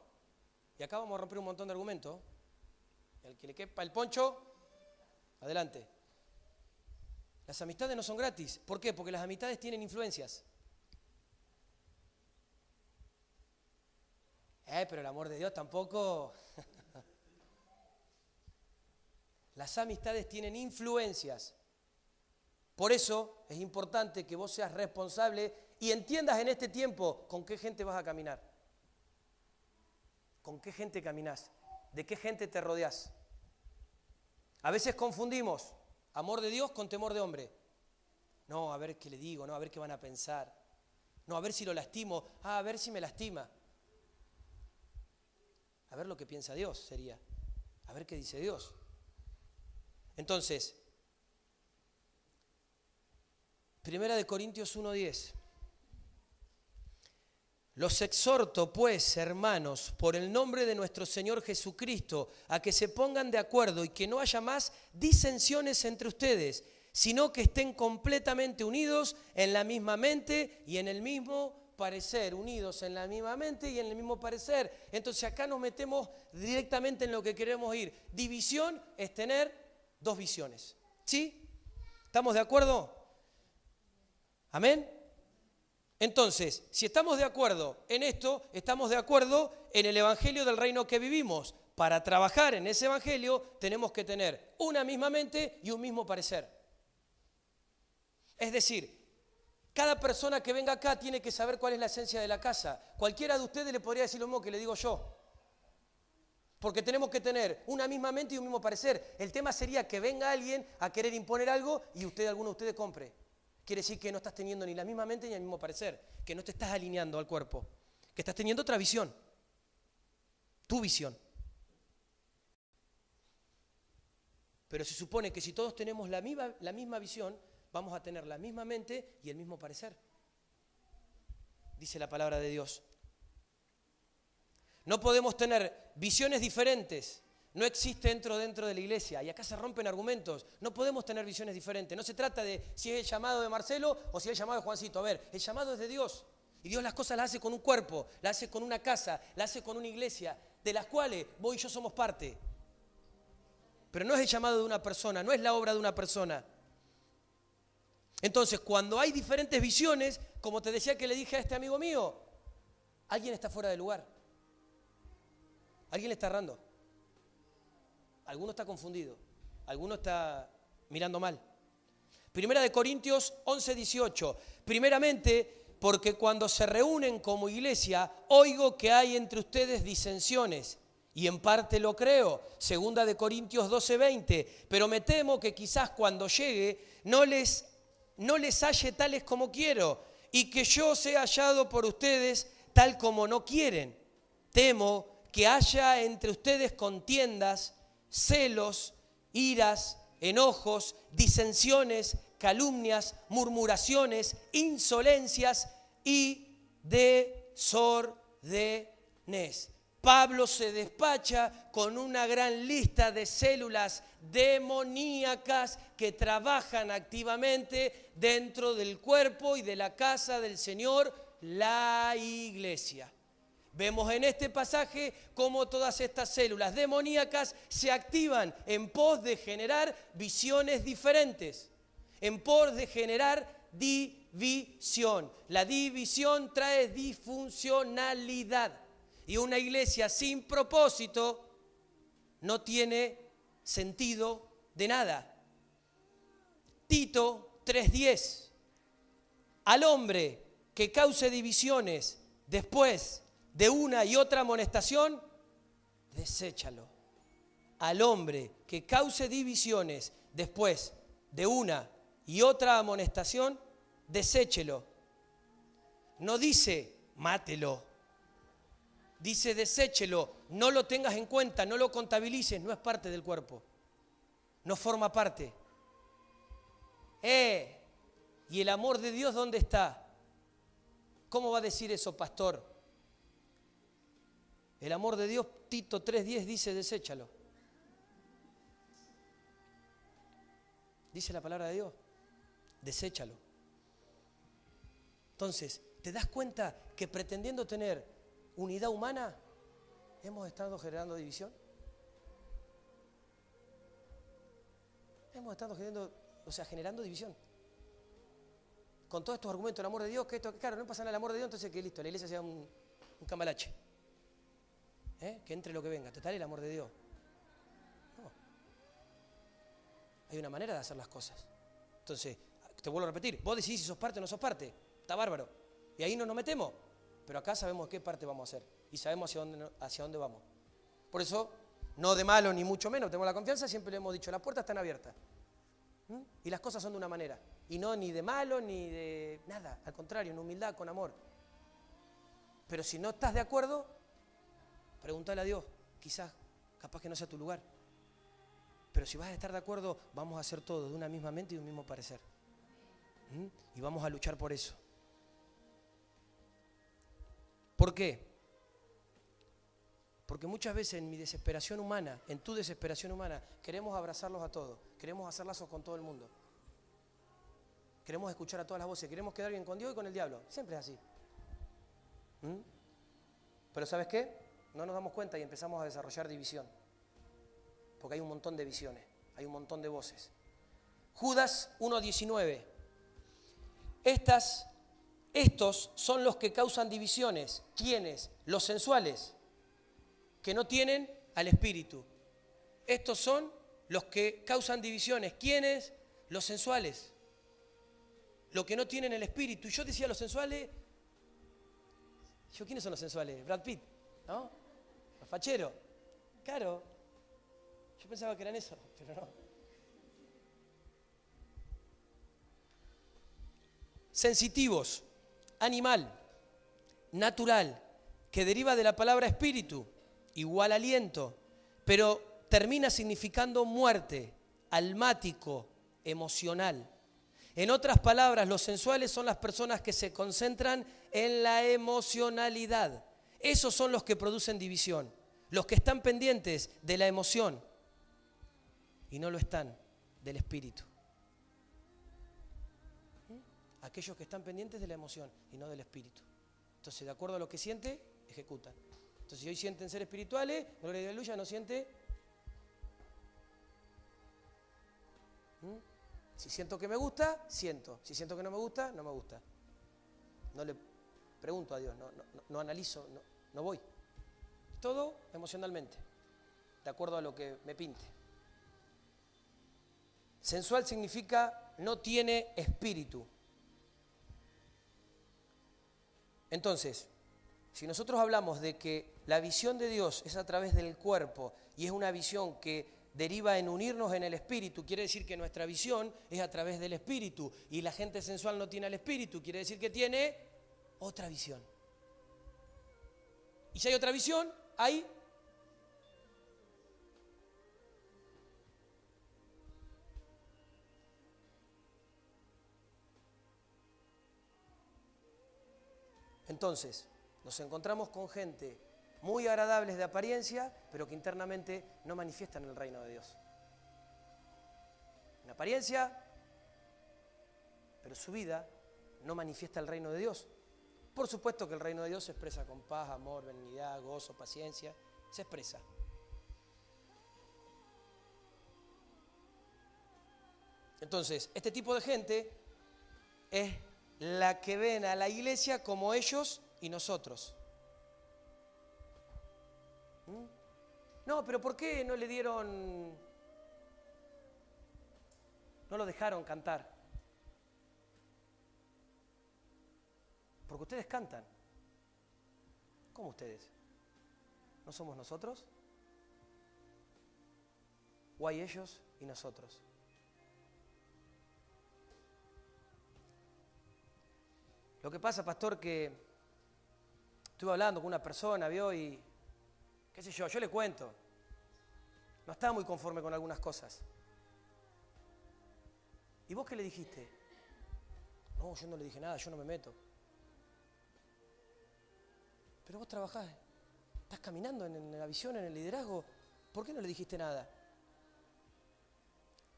Y acá vamos a romper un montón de argumentos. El que le quepa el poncho, adelante. Las amistades no son gratis. ¿Por qué? Porque las amistades tienen influencias. Pero el amor de Dios tampoco. Las amistades tienen influencias. Por eso es importante que vos seas responsable y entiendas en este tiempo con qué gente vas a caminar. ¿Con qué gente caminás? ¿De qué gente te rodeás? A veces confundimos amor de Dios con temor de hombre. No, a ver qué le digo, no, a ver qué van a pensar. No, a ver si lo lastimo, a ver si me lastima. A ver lo que piensa Dios sería. A ver qué dice Dios. Entonces, 1 Corintios 1:10. Los exhorto, pues, hermanos, por el nombre de nuestro Señor Jesucristo, a que se pongan de acuerdo y que no haya más disensiones entre ustedes, sino que estén completamente unidos en la misma mente y en el mismo parecer, unidos en la misma mente y en el mismo parecer. Entonces acá nos metemos directamente en lo que queremos ir. División es tener dos visiones. ¿Sí? ¿Estamos de acuerdo? ¿Amén? Entonces, si estamos de acuerdo en esto, estamos de acuerdo en el evangelio del reino que vivimos. Para trabajar en ese evangelio tenemos que tener una misma mente y un mismo parecer. Es decir, cada persona que venga acá tiene que saber cuál es la esencia de la casa. Cualquiera de ustedes le podría decir lo mismo que le digo yo. Porque tenemos que tener una misma mente y un mismo parecer. El tema sería que venga alguien a querer imponer algo y alguno de ustedes compre. Quiere decir que no estás teniendo ni la misma mente ni el mismo parecer, que no te estás alineando al cuerpo, que estás teniendo otra visión, tu visión. Pero se supone que si todos tenemos la misma visión, vamos a tener la misma mente y el mismo parecer. Dice la palabra de Dios. No podemos tener visiones diferentes. No existe dentro de la iglesia, y acá se rompen argumentos. No podemos tener visiones diferentes. No se trata de si es el llamado de Marcelo o si es el llamado de Juancito. A ver, el llamado es de Dios. Y Dios las cosas las hace con un cuerpo, las hace con una casa, las hace con una iglesia, de las cuales vos y yo somos parte. Pero no es el llamado de una persona, no es la obra de una persona. Entonces, cuando hay diferentes visiones, como te decía que le dije a este amigo mío, alguien está fuera de lugar. Alguien le está errando. Alguno está confundido, alguno está mirando mal. 1 Corintios 11:18. Primeramente, porque cuando se reúnen como iglesia, oigo que hay entre ustedes disensiones, y en parte lo creo. 2 Corintios 12:20. Pero me temo que quizás cuando llegue no les halle tales como quiero, y que yo sea hallado por ustedes tal como no quieren. Temo que haya entre ustedes contiendas celos, iras, enojos, disensiones, calumnias, murmuraciones, insolencias y desórdenes. Pablo se despacha con una gran lista de células demoníacas que trabajan activamente dentro del cuerpo y de la casa del Señor, la iglesia. Vemos en este pasaje cómo todas estas células demoníacas se activan en pos de generar visiones diferentes, en pos de generar división. La división trae disfuncionalidad. Y una iglesia sin propósito no tiene sentido de nada. Tito 3:10. Al hombre que cause divisiones después de una y otra amonestación, deséchalo. Al hombre que cause divisiones después de una y otra amonestación, deséchelo. No dice mátelo. Dice deséchelo, no lo tengas en cuenta, no lo contabilices, no es parte del cuerpo, no forma parte. ¿Y el amor de Dios dónde está? ¿Cómo va a decir eso, pastor? El amor de Dios, Tito 3:10 dice deséchalo. Dice la palabra de Dios, deséchalo. Entonces, ¿te das cuenta que pretendiendo tener unidad humana, hemos estado generando división? Hemos estado generando división. Con todos estos argumentos del amor de Dios, que esto, claro, no pasa nada el amor de Dios, entonces que listo, la iglesia sea un cambalache. Que entre lo que venga, total el amor de Dios. No. Hay una manera de hacer las cosas. Entonces, te vuelvo a repetir, vos decidís si sos parte o no sos parte, está bárbaro. Y ahí no nos metemos. Pero acá sabemos qué parte vamos a hacer y sabemos hacia dónde vamos. Por eso, no de malo ni mucho menos, tenemos la confianza, siempre le hemos dicho, las puertas están abiertas. Y las cosas son de una manera. Y no ni de malo ni de nada, al contrario, en humildad, con amor. Pero si no estás de acuerdo, pregúntale a Dios, quizás, capaz que no sea tu lugar. Pero si vas a estar de acuerdo, vamos a hacer todo de una misma mente y de un mismo parecer. Y vamos a luchar por eso. ¿Por qué? Porque muchas veces en mi desesperación humana, en tu desesperación humana, queremos abrazarlos a todos, queremos hacer lazos con todo el mundo. Queremos escuchar a todas las voces, queremos quedar bien con Dios y con el diablo. Siempre es así. Pero ¿sabes qué? No nos damos cuenta y empezamos a desarrollar división. Porque hay un montón de visiones, hay un montón de voces. Judas 1:19. Estos son los que causan divisiones. ¿Quiénes? Los sensuales, que no tienen al Espíritu. Estos son los que causan divisiones. ¿Quiénes? Los sensuales, los que no tienen el Espíritu. Y yo decía los sensuales, ¿quiénes son los sensuales? Brad Pitt, ¿no? Los facheros. Claro, yo pensaba que eran eso, pero no. Sensitivos. Animal, natural, que deriva de la palabra espíritu, igual aliento, pero termina significando muerte, almático, emocional. En otras palabras, los sensuales son las personas que se concentran en la emocionalidad. Esos son los que producen división, los que están pendientes de la emoción y no lo están del espíritu. Aquellos que están pendientes de la emoción y no del espíritu. Entonces, de acuerdo a lo que siente, ejecutan. Entonces, si hoy sienten ser espirituales, gloria y aleluya, no siente. Si siento que me gusta, siento. Si siento que no me gusta, no me gusta. No le pregunto a Dios, no analizo, no voy. Todo emocionalmente, de acuerdo a lo que me pinte. Sensual significa no tiene espíritu. Entonces, si nosotros hablamos de que la visión de Dios es a través del cuerpo y es una visión que deriva en unirnos en el espíritu, quiere decir que nuestra visión es a través del espíritu y la gente sensual no tiene el espíritu, quiere decir que tiene otra visión. Y si hay otra visión, hay Entonces, nos encontramos con gente muy agradables de apariencia, pero que internamente no manifiestan el reino de Dios. En apariencia, pero su vida no manifiesta el reino de Dios. Por supuesto que el reino de Dios se expresa con paz, amor, benignidad, gozo, paciencia. Se expresa. Entonces, este tipo de gente es la que ven a la iglesia como ellos y nosotros. No, pero ¿por qué no lo dejaron cantar? Porque ustedes cantan. ¿Cómo ustedes? ¿No somos nosotros? ¿O hay ellos y nosotros? Lo que pasa, pastor, que estuve hablando con una persona, ¿vio? Y qué sé yo le cuento. No estaba muy conforme con algunas cosas. ¿Y vos qué le dijiste? No, yo no le dije nada, yo no me meto. Pero vos trabajás, estás caminando en la visión, en el liderazgo. ¿Por qué no le dijiste nada?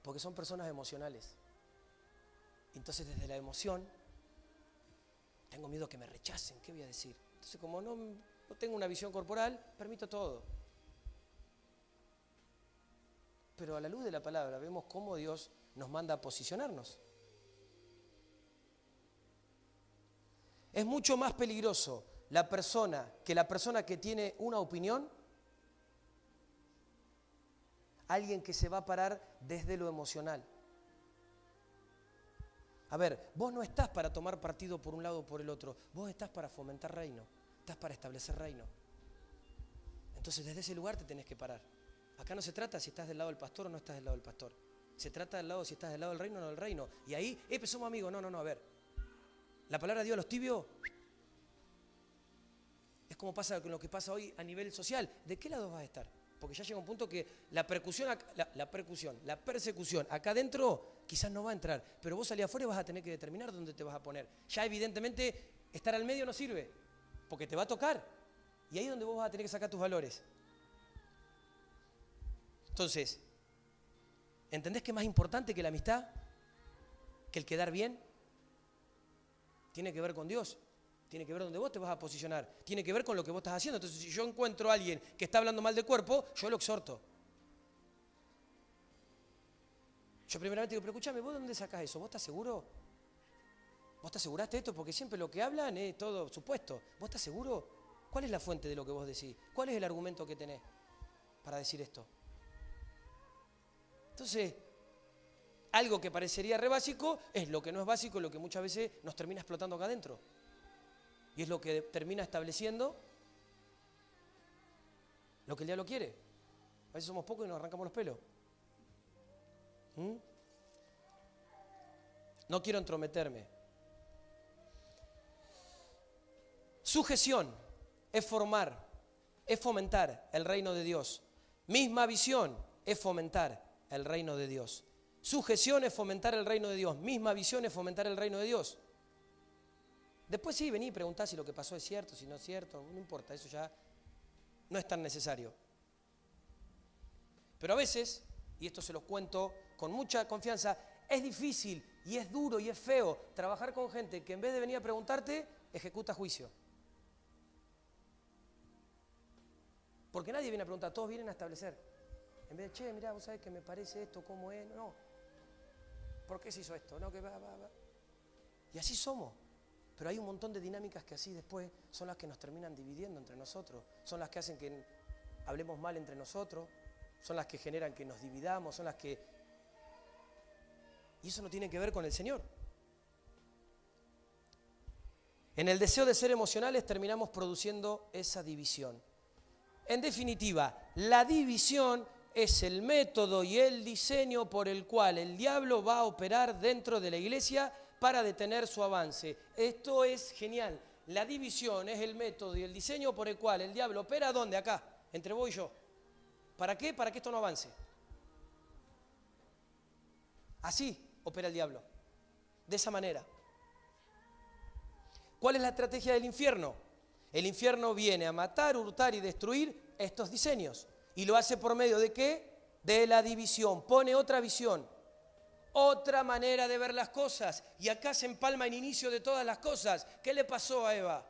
Porque son personas emocionales. Entonces, desde la emoción, tengo miedo a que me rechacen. ¿Qué voy a decir? Entonces, como no tengo una visión corporal, permito todo. Pero a la luz de la palabra vemos cómo Dios nos manda a posicionarnos. Es mucho más peligroso la persona que tiene una opinión, alguien que se va a parar desde lo emocional. A ver, vos no estás para tomar partido por un lado o por el otro, vos estás para fomentar reino, estás para establecer reino. Entonces desde ese lugar te tenés que parar. Acá no se trata si estás del lado del pastor o no estás del lado del pastor. Se trata del lado si estás del lado del reino o no del reino. Y ahí, pues somos amigos. No, a ver. La palabra de Dios a los tibios es como pasa con lo que pasa hoy a nivel social. ¿De qué lado vas a estar? Porque ya llega un punto que la persecución acá adentro quizás no va a entrar, pero vos salís afuera y vas a tener que determinar dónde te vas a poner. Ya evidentemente estar al medio no sirve, porque te va a tocar. Y ahí es donde vos vas a tener que sacar tus valores. Entonces, ¿entendés que es más importante que la amistad? ¿Que el quedar bien? Tiene que ver con Dios. Tiene que ver dónde vos te vas a posicionar. Tiene que ver con lo que vos estás haciendo. Entonces, si yo encuentro a alguien que está hablando mal del cuerpo, yo lo exhorto. Yo primeramente digo, pero escúchame, ¿vos dónde sacás eso? ¿Vos estás seguro? ¿Vos te aseguraste esto? Porque siempre lo que hablan es todo supuesto. ¿Vos estás seguro? ¿Cuál es la fuente de lo que vos decís? ¿Cuál es el argumento que tenés para decir esto? Entonces, algo que parecería re básico es lo que no es básico, lo que muchas veces nos termina explotando acá adentro. Y es lo que termina estableciendo lo que el diablo quiere. A veces somos pocos y nos arrancamos los pelos. No quiero entrometerme. Sujeción es fomentar el reino de Dios. Misma visión es fomentar el reino de Dios. Sujeción es fomentar el reino de Dios. Misma visión es fomentar el reino de Dios. Después sí, vení y preguntá si lo que pasó es cierto, si no es cierto, no importa, eso ya no es tan necesario. Pero a veces, y esto se los cuento con mucha confianza, es difícil y es duro y es feo trabajar con gente que en vez de venir a preguntarte, ejecuta juicio. Porque nadie viene a preguntar, todos vienen a establecer. En vez de, che, mirá, vos sabés que me parece esto, cómo es, no. ¿Por qué se hizo esto? No, que va. Y así somos. Pero hay un montón de dinámicas que así después son las que nos terminan dividiendo entre nosotros. Son las que hacen que hablemos mal entre nosotros. Son las que generan que nos dividamos. Son las que... Y eso no tiene que ver con el Señor. En el deseo de ser emocionales terminamos produciendo esa división. En definitiva, la división es el método y el diseño por el cual el diablo va a operar dentro de la iglesia para detener su avance. Esto es genial. La división es el método y el diseño por el cual el diablo opera, ¿dónde? Acá, entre vos y yo. ¿Para qué? Para que esto no avance. Así opera el diablo. De esa manera. ¿Cuál es la estrategia del infierno? El infierno viene a matar, hurtar y destruir estos diseños. ¿Y lo hace por medio de qué? De la división. Pone otra visión, otra manera de ver las cosas. Y acá se empalma el inicio de todas las cosas. ¿Qué le pasó a Eva?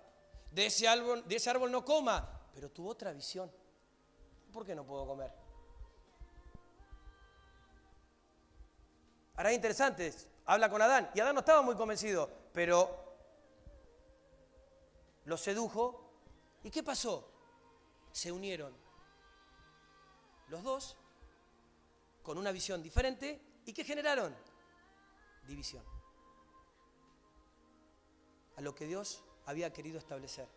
De ese árbol no coma, pero tuvo otra visión. ¿Por qué no puedo comer? Ahora es interesante, habla con Adán, y Adán no estaba muy convencido, pero lo sedujo. ¿Y qué pasó? Se unieron los dos con una visión diferente. ¿Y qué generaron? División. A lo que Dios había querido establecer.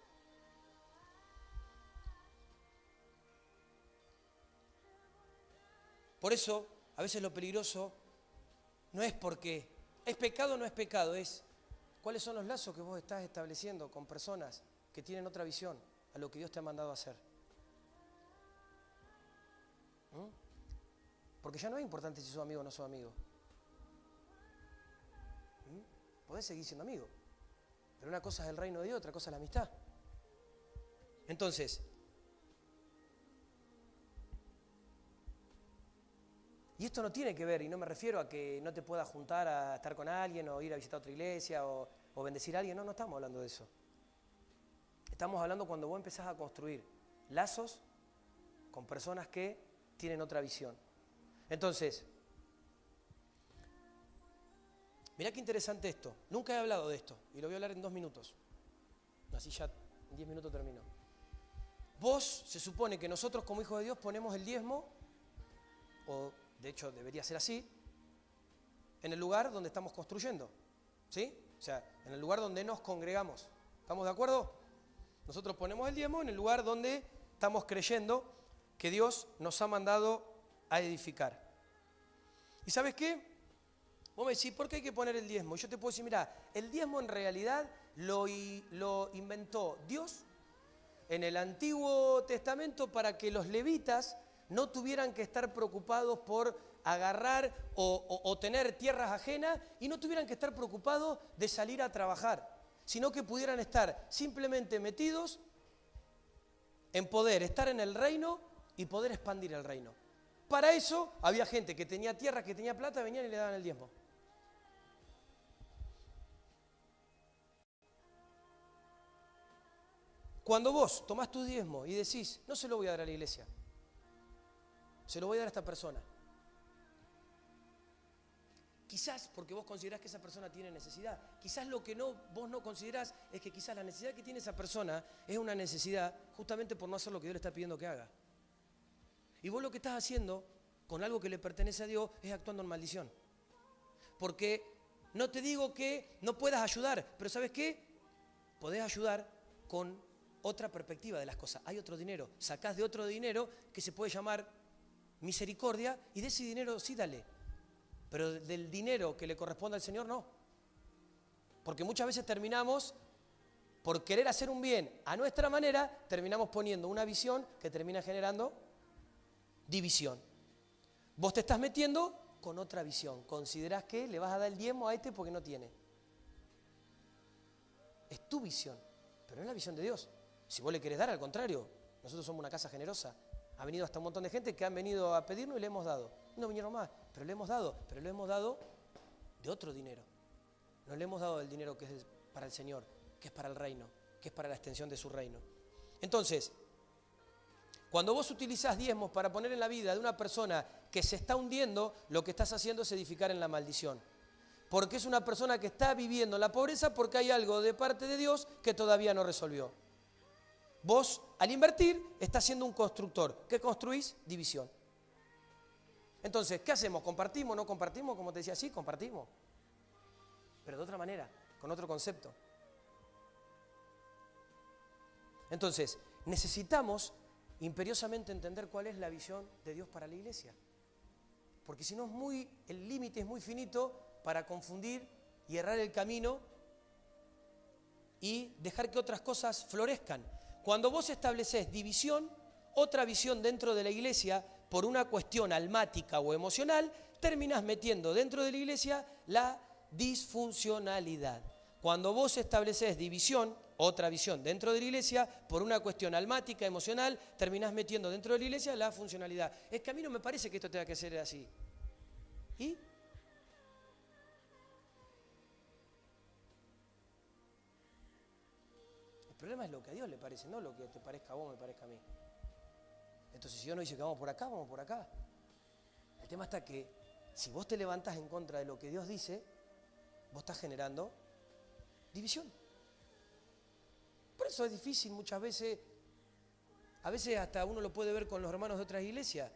Por eso, a veces lo peligroso no es porque es pecado o no es pecado, es cuáles son los lazos que vos estás estableciendo con personas que tienen otra visión a lo que Dios te ha mandado a hacer. Porque ya no es importante si sos amigo o no sos amigo. Podés seguir siendo amigo, pero una cosa es el reino de Dios, otra cosa es la amistad. Entonces, y esto no tiene que ver, y no me refiero a que no te puedas juntar a estar con alguien o ir a visitar otra iglesia o bendecir a alguien. No estamos hablando de eso. Estamos hablando cuando vos empezás a construir lazos con personas que tienen otra visión. Entonces, mirá qué interesante esto. Nunca he hablado de esto y lo voy a hablar en 2 minutos. Así ya en 10 minutos termino. Vos, se supone que nosotros como hijos de Dios ponemos el diezmo, o de hecho debería ser así, en el lugar donde estamos construyendo. ¿Sí? O sea, en el lugar donde nos congregamos. ¿Estamos de acuerdo? Nosotros ponemos el diezmo en el lugar donde estamos creyendo que Dios nos ha mandado a edificar. ¿Y sabes qué? Vos me decís, ¿por qué hay que poner el diezmo? Y yo te puedo decir, mira, el diezmo en realidad lo inventó Dios en el Antiguo Testamento para que los levitas no tuvieran que estar preocupados por agarrar o tener tierras ajenas y no tuvieran que estar preocupados de salir a trabajar, sino que pudieran estar simplemente metidos en poder estar en el reino y poder expandir el reino. Para eso había gente que tenía tierra, que tenía plata, venían y le daban el diezmo. Cuando vos tomás tu diezmo y decís, no se lo voy a dar a la iglesia, se lo voy a dar a esta persona. Quizás porque vos considerás que esa persona tiene necesidad. Quizás lo que vos no considerás es que quizás la necesidad que tiene esa persona es una necesidad justamente por no hacer lo que Dios le está pidiendo que haga. Y vos lo que estás haciendo con algo que le pertenece a Dios es actuando en maldición. Porque no te digo que no puedas ayudar, pero ¿sabes qué? Podés ayudar con otra perspectiva de las cosas. Hay otro dinero. Sacás de otro dinero que se puede llamar misericordia y de ese dinero sí dale. Pero del dinero que le corresponde al Señor no. Porque muchas veces terminamos, por querer hacer un bien a nuestra manera, terminamos poniendo una visión que termina generando división. Vos te estás metiendo con otra visión. Considerás que le vas a dar el diezmo a este porque no tiene. Es tu visión, pero no es la visión de Dios. Si vos le querés dar, al contrario, nosotros somos una casa generosa. Ha venido hasta un montón de gente que han venido a pedirnos y le hemos dado. No vinieron más, pero le hemos dado de otro dinero. No le hemos dado del dinero que es para el Señor, que es para el reino, que es para la extensión de su reino. Entonces, cuando vos utilizás diezmos para poner en la vida de una persona que se está hundiendo, lo que estás haciendo es edificar en la maldición. Porque es una persona que está viviendo en la pobreza porque hay algo de parte de Dios que todavía no resolvió. Vos, al invertir, estás siendo un constructor. ¿Qué construís? División. Entonces, ¿qué hacemos? ¿Compartimos? ¿No compartimos? Como te decía, sí, compartimos. Pero de otra manera, con otro concepto. Entonces, necesitamos imperiosamente entender cuál es la visión de Dios para la iglesia. Porque si no el límite es muy finito para confundir y errar el camino y dejar que otras cosas florezcan. Cuando vos estableces división, otra visión dentro de la iglesia, por una cuestión almática o emocional, terminás metiendo dentro de la iglesia la disfuncionalidad. Cuando vos estableces división, otra visión dentro de la iglesia, por una cuestión almática, emocional, terminás metiendo dentro de la iglesia la funcionalidad. Es que a mí no me parece que esto tenga que ser así. ¿Y? El problema es lo que a Dios le parece, no lo que te parezca a vos, me parezca a mí. Entonces, si Dios no dice que vamos por acá, vamos por acá. El tema está que si vos te levantás en contra de lo que Dios dice, vos estás generando división. Por eso es difícil muchas veces, a veces hasta uno lo puede ver con los hermanos de otras iglesias,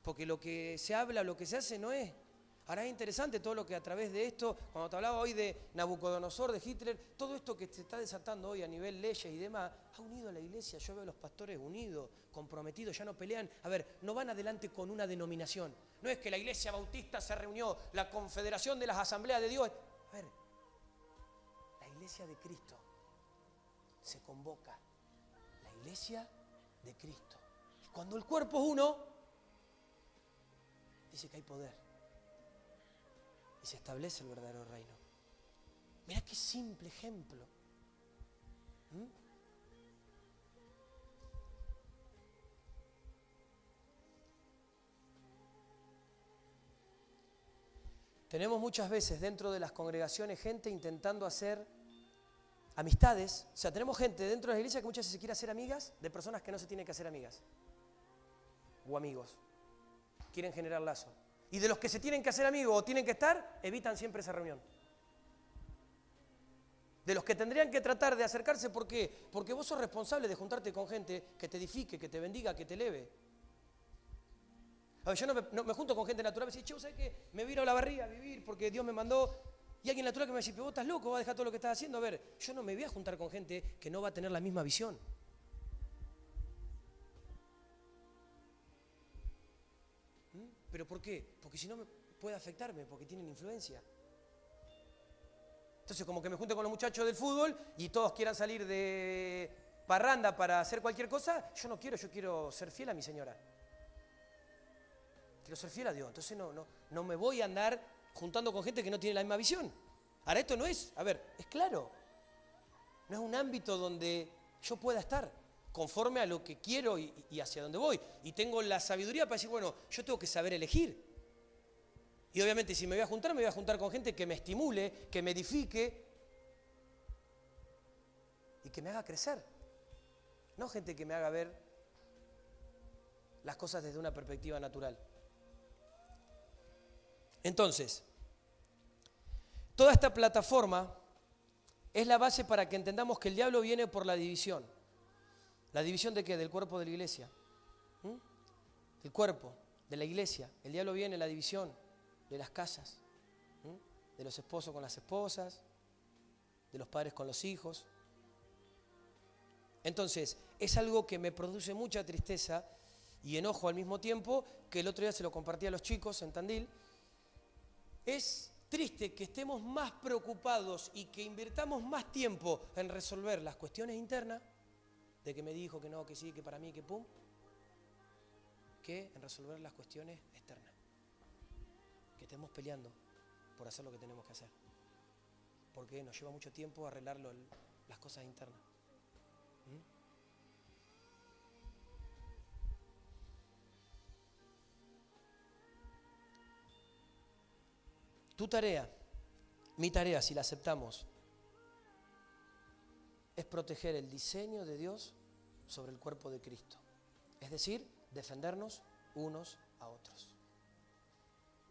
porque lo que se habla, lo que se hace no es. Ahora es interesante todo lo que a través de esto, cuando te hablaba hoy de Nabucodonosor, de Hitler, todo esto que se está desatando hoy a nivel leyes y demás, ha unido a la iglesia. Yo veo a los pastores unidos, comprometidos, ya no pelean. A ver, no van adelante con una denominación. No es que la iglesia bautista se reunió, la confederación de las asambleas de Dios. A ver, la iglesia de Cristo se convoca. La iglesia de Cristo. Y cuando el cuerpo es uno, dice que hay poder. Y se establece el verdadero reino. Mirá qué simple ejemplo. Tenemos muchas veces dentro de las congregaciones gente intentando hacer amistades. O sea, tenemos gente dentro de la iglesia que muchas veces se quiere hacer amigas de personas que no se tienen que hacer amigas. O amigos. Quieren generar lazo. Y de los que se tienen que hacer amigos o tienen que estar, evitan siempre esa reunión. De los que tendrían que tratar de acercarse, ¿por qué? Porque vos sos responsable de juntarte con gente que te edifique, que te bendiga, que te eleve. A ver, yo no me junto con gente natural, me dice, che, ¿vos sabés qué? Me voy a ir a la barriga a vivir porque Dios me mandó. Y alguien natural que me dice, pero vos estás loco, vas a dejar todo lo que estás haciendo. A ver, yo no me voy a juntar con gente que no va a tener la misma visión. ¿Pero por qué? Porque si no puede afectarme, porque tienen influencia. Entonces, como que me junte con los muchachos del fútbol y todos quieran salir de parranda para hacer cualquier cosa, yo no quiero, yo quiero ser fiel a mi señora. Quiero ser fiel a Dios. Entonces no me voy a andar juntando con gente que no tiene la misma visión. Ahora, esto no es, a ver, es claro. No es un ámbito donde yo pueda estar conforme a lo que quiero y hacia dónde voy. Y tengo la sabiduría para decir, bueno, yo tengo que saber elegir. Y obviamente si me voy a juntar con gente que me estimule, que me edifique y que me haga crecer. No gente que me haga ver las cosas desde una perspectiva natural. Entonces, toda esta plataforma es la base para que entendamos que el diablo viene por la división. ¿La división de qué? Del cuerpo de la iglesia. El cuerpo de la iglesia. El diablo viene en la división de las casas. De los esposos con las esposas. De los padres con los hijos. Entonces, es algo que me produce mucha tristeza y enojo al mismo tiempo, que el otro día se lo compartí a los chicos en Tandil. Es triste que estemos más preocupados y que invirtamos más tiempo en resolver las cuestiones internas, de que me dijo, que no, que sí, que para mí, que pum, que en resolver las cuestiones externas. Que estemos peleando por hacer lo que tenemos que hacer. Porque nos lleva mucho tiempo arreglar las cosas internas. Tu tarea, mi tarea, si la aceptamos, es proteger el diseño de Dios sobre el cuerpo de Cristo. Es decir, defendernos unos a otros.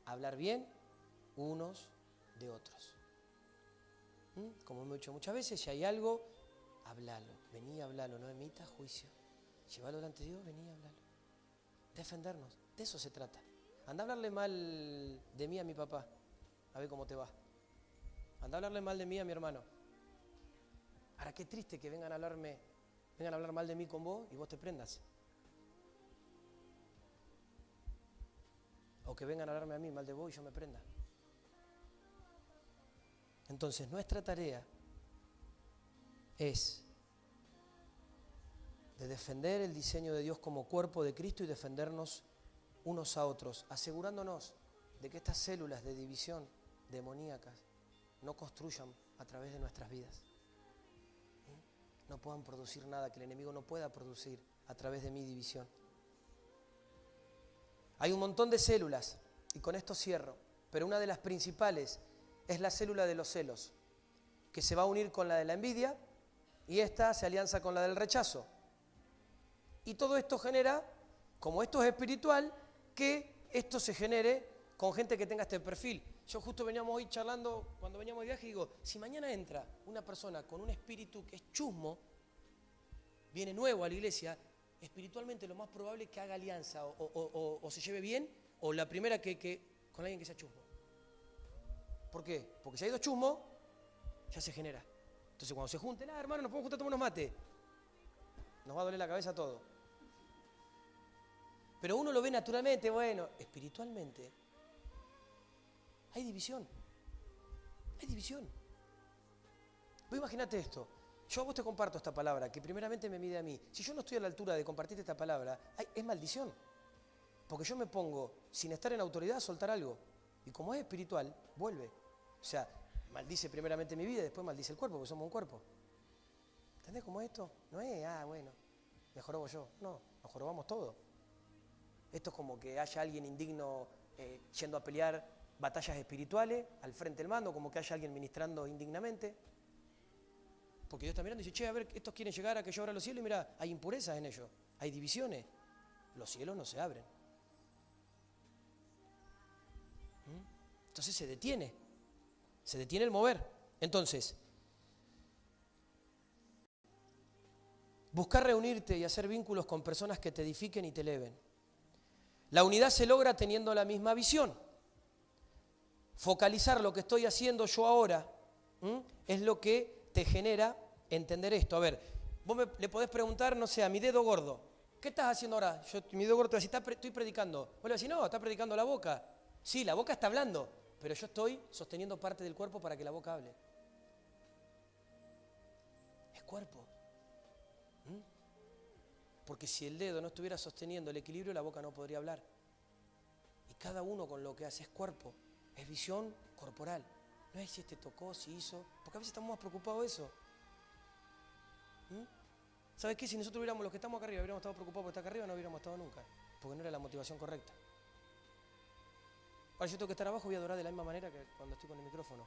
Hablar bien unos de otros. Como hemos dicho muchas veces, si hay algo, hablalo. Vení, hablalo, no emitas juicio. Llévalo delante de Dios, vení, hablalo. Defendernos, de eso se trata. Anda a hablarle mal de mí a mi papá, a ver cómo te va. Anda a hablarle mal de mí a mi hermano. Ahora, qué triste que vengan a hablar mal de mí con vos y vos te prendas. O que vengan a hablarme a mí mal de vos y yo me prenda. Entonces, nuestra tarea es de defender el diseño de Dios como cuerpo de Cristo y defendernos unos a otros, asegurándonos de que estas células de división demoníacas no construyan a través de nuestras vidas. No puedan producir nada, que el enemigo no pueda producir a través de mi división. Hay un montón de células, y con esto cierro, pero una de las principales es la célula de los celos, que se va a unir con la de la envidia, y esta se alianza con la del rechazo. Y todo esto genera, como esto es espiritual, que esto se genere con gente que tenga este perfil. Yo justo veníamos hoy charlando, cuando veníamos de viaje, y digo, si mañana entra una persona con un espíritu que es chusmo, viene nuevo a la iglesia, espiritualmente lo más probable es que haga alianza o se lleve bien, o la primera con alguien que sea chusmo. ¿Por qué? Porque si hay dos chusmos, ya se genera. Entonces cuando se junten, hermano, nos podemos juntar a tomar unos mates. Nos va a doler la cabeza todo. Pero uno lo ve naturalmente, bueno, espiritualmente. Hay división. Hay división. Vos imaginate esto. Yo a vos te comparto esta palabra, que primeramente me mide a mí. Si yo no estoy a la altura de compartirte esta palabra, es maldición. Porque yo me pongo, sin estar en autoridad, a soltar algo. Y como es espiritual, vuelve. O sea, maldice primeramente mi vida y después maldice el cuerpo, porque somos un cuerpo. ¿Entendés cómo es esto? No es, bueno, me jorobo yo. No, nos jorobamos todos. Esto es como que haya alguien indigno yendo a pelear batallas espirituales al frente del mando, como que haya alguien ministrando indignamente. Porque Dios está mirando y dice, che, a ver, estos quieren llegar a que yo abra los cielos y mira, hay impurezas en ellos, hay divisiones. Los cielos no se abren. Entonces se detiene el mover. Entonces, buscar reunirte y hacer vínculos con personas que te edifiquen y te eleven. La unidad se logra teniendo la misma visión. Focalizar lo que estoy haciendo yo ahora es lo que te genera entender esto. A ver, vos le podés preguntar, no sé, a mi dedo gordo, ¿qué estás haciendo ahora? Mi dedo gordo te va a decir, estoy predicando. Vos le vas a decir, no, está predicando la boca. Sí, la boca está hablando, pero yo estoy sosteniendo parte del cuerpo para que la boca hable. Es cuerpo. Porque si el dedo no estuviera sosteniendo el equilibrio, la boca no podría hablar. Y cada uno con lo que hace es cuerpo, es visión corporal. No es si este tocó, si hizo, porque a veces estamos más preocupados de eso. ¿Sabes qué? Si nosotros hubiéramos, los que estamos acá arriba, hubiéramos estado preocupados por estar acá arriba, no hubiéramos estado nunca, porque no era la motivación correcta. Ahora yo tengo que estar abajo, voy a adorar de la misma manera que cuando estoy con el micrófono.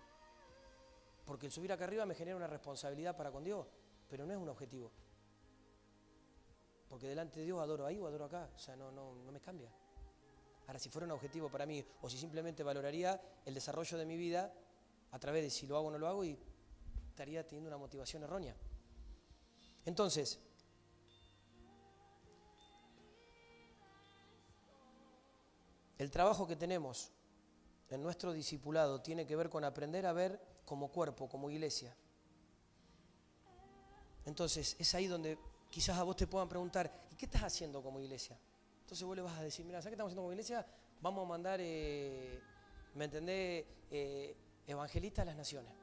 Porque el subir acá arriba me genera una responsabilidad para con Dios, pero no es un objetivo. Porque delante de Dios adoro ahí o adoro acá, o sea, no me cambia. Ahora, si fuera un objetivo para mí, o si simplemente valoraría el desarrollo de mi vida a través de si lo hago o no lo hago, y estaría teniendo una motivación errónea. Entonces, el trabajo que tenemos en nuestro discipulado tiene que ver con aprender a ver como cuerpo, como iglesia. Entonces, es ahí donde quizás a vos te puedan preguntar, ¿y qué estás haciendo como iglesia? Entonces vos le vas a decir, mira, ¿sabes qué estamos haciendo como iglesia? Vamos a mandar, ¿me entendés? Evangelistas a las naciones.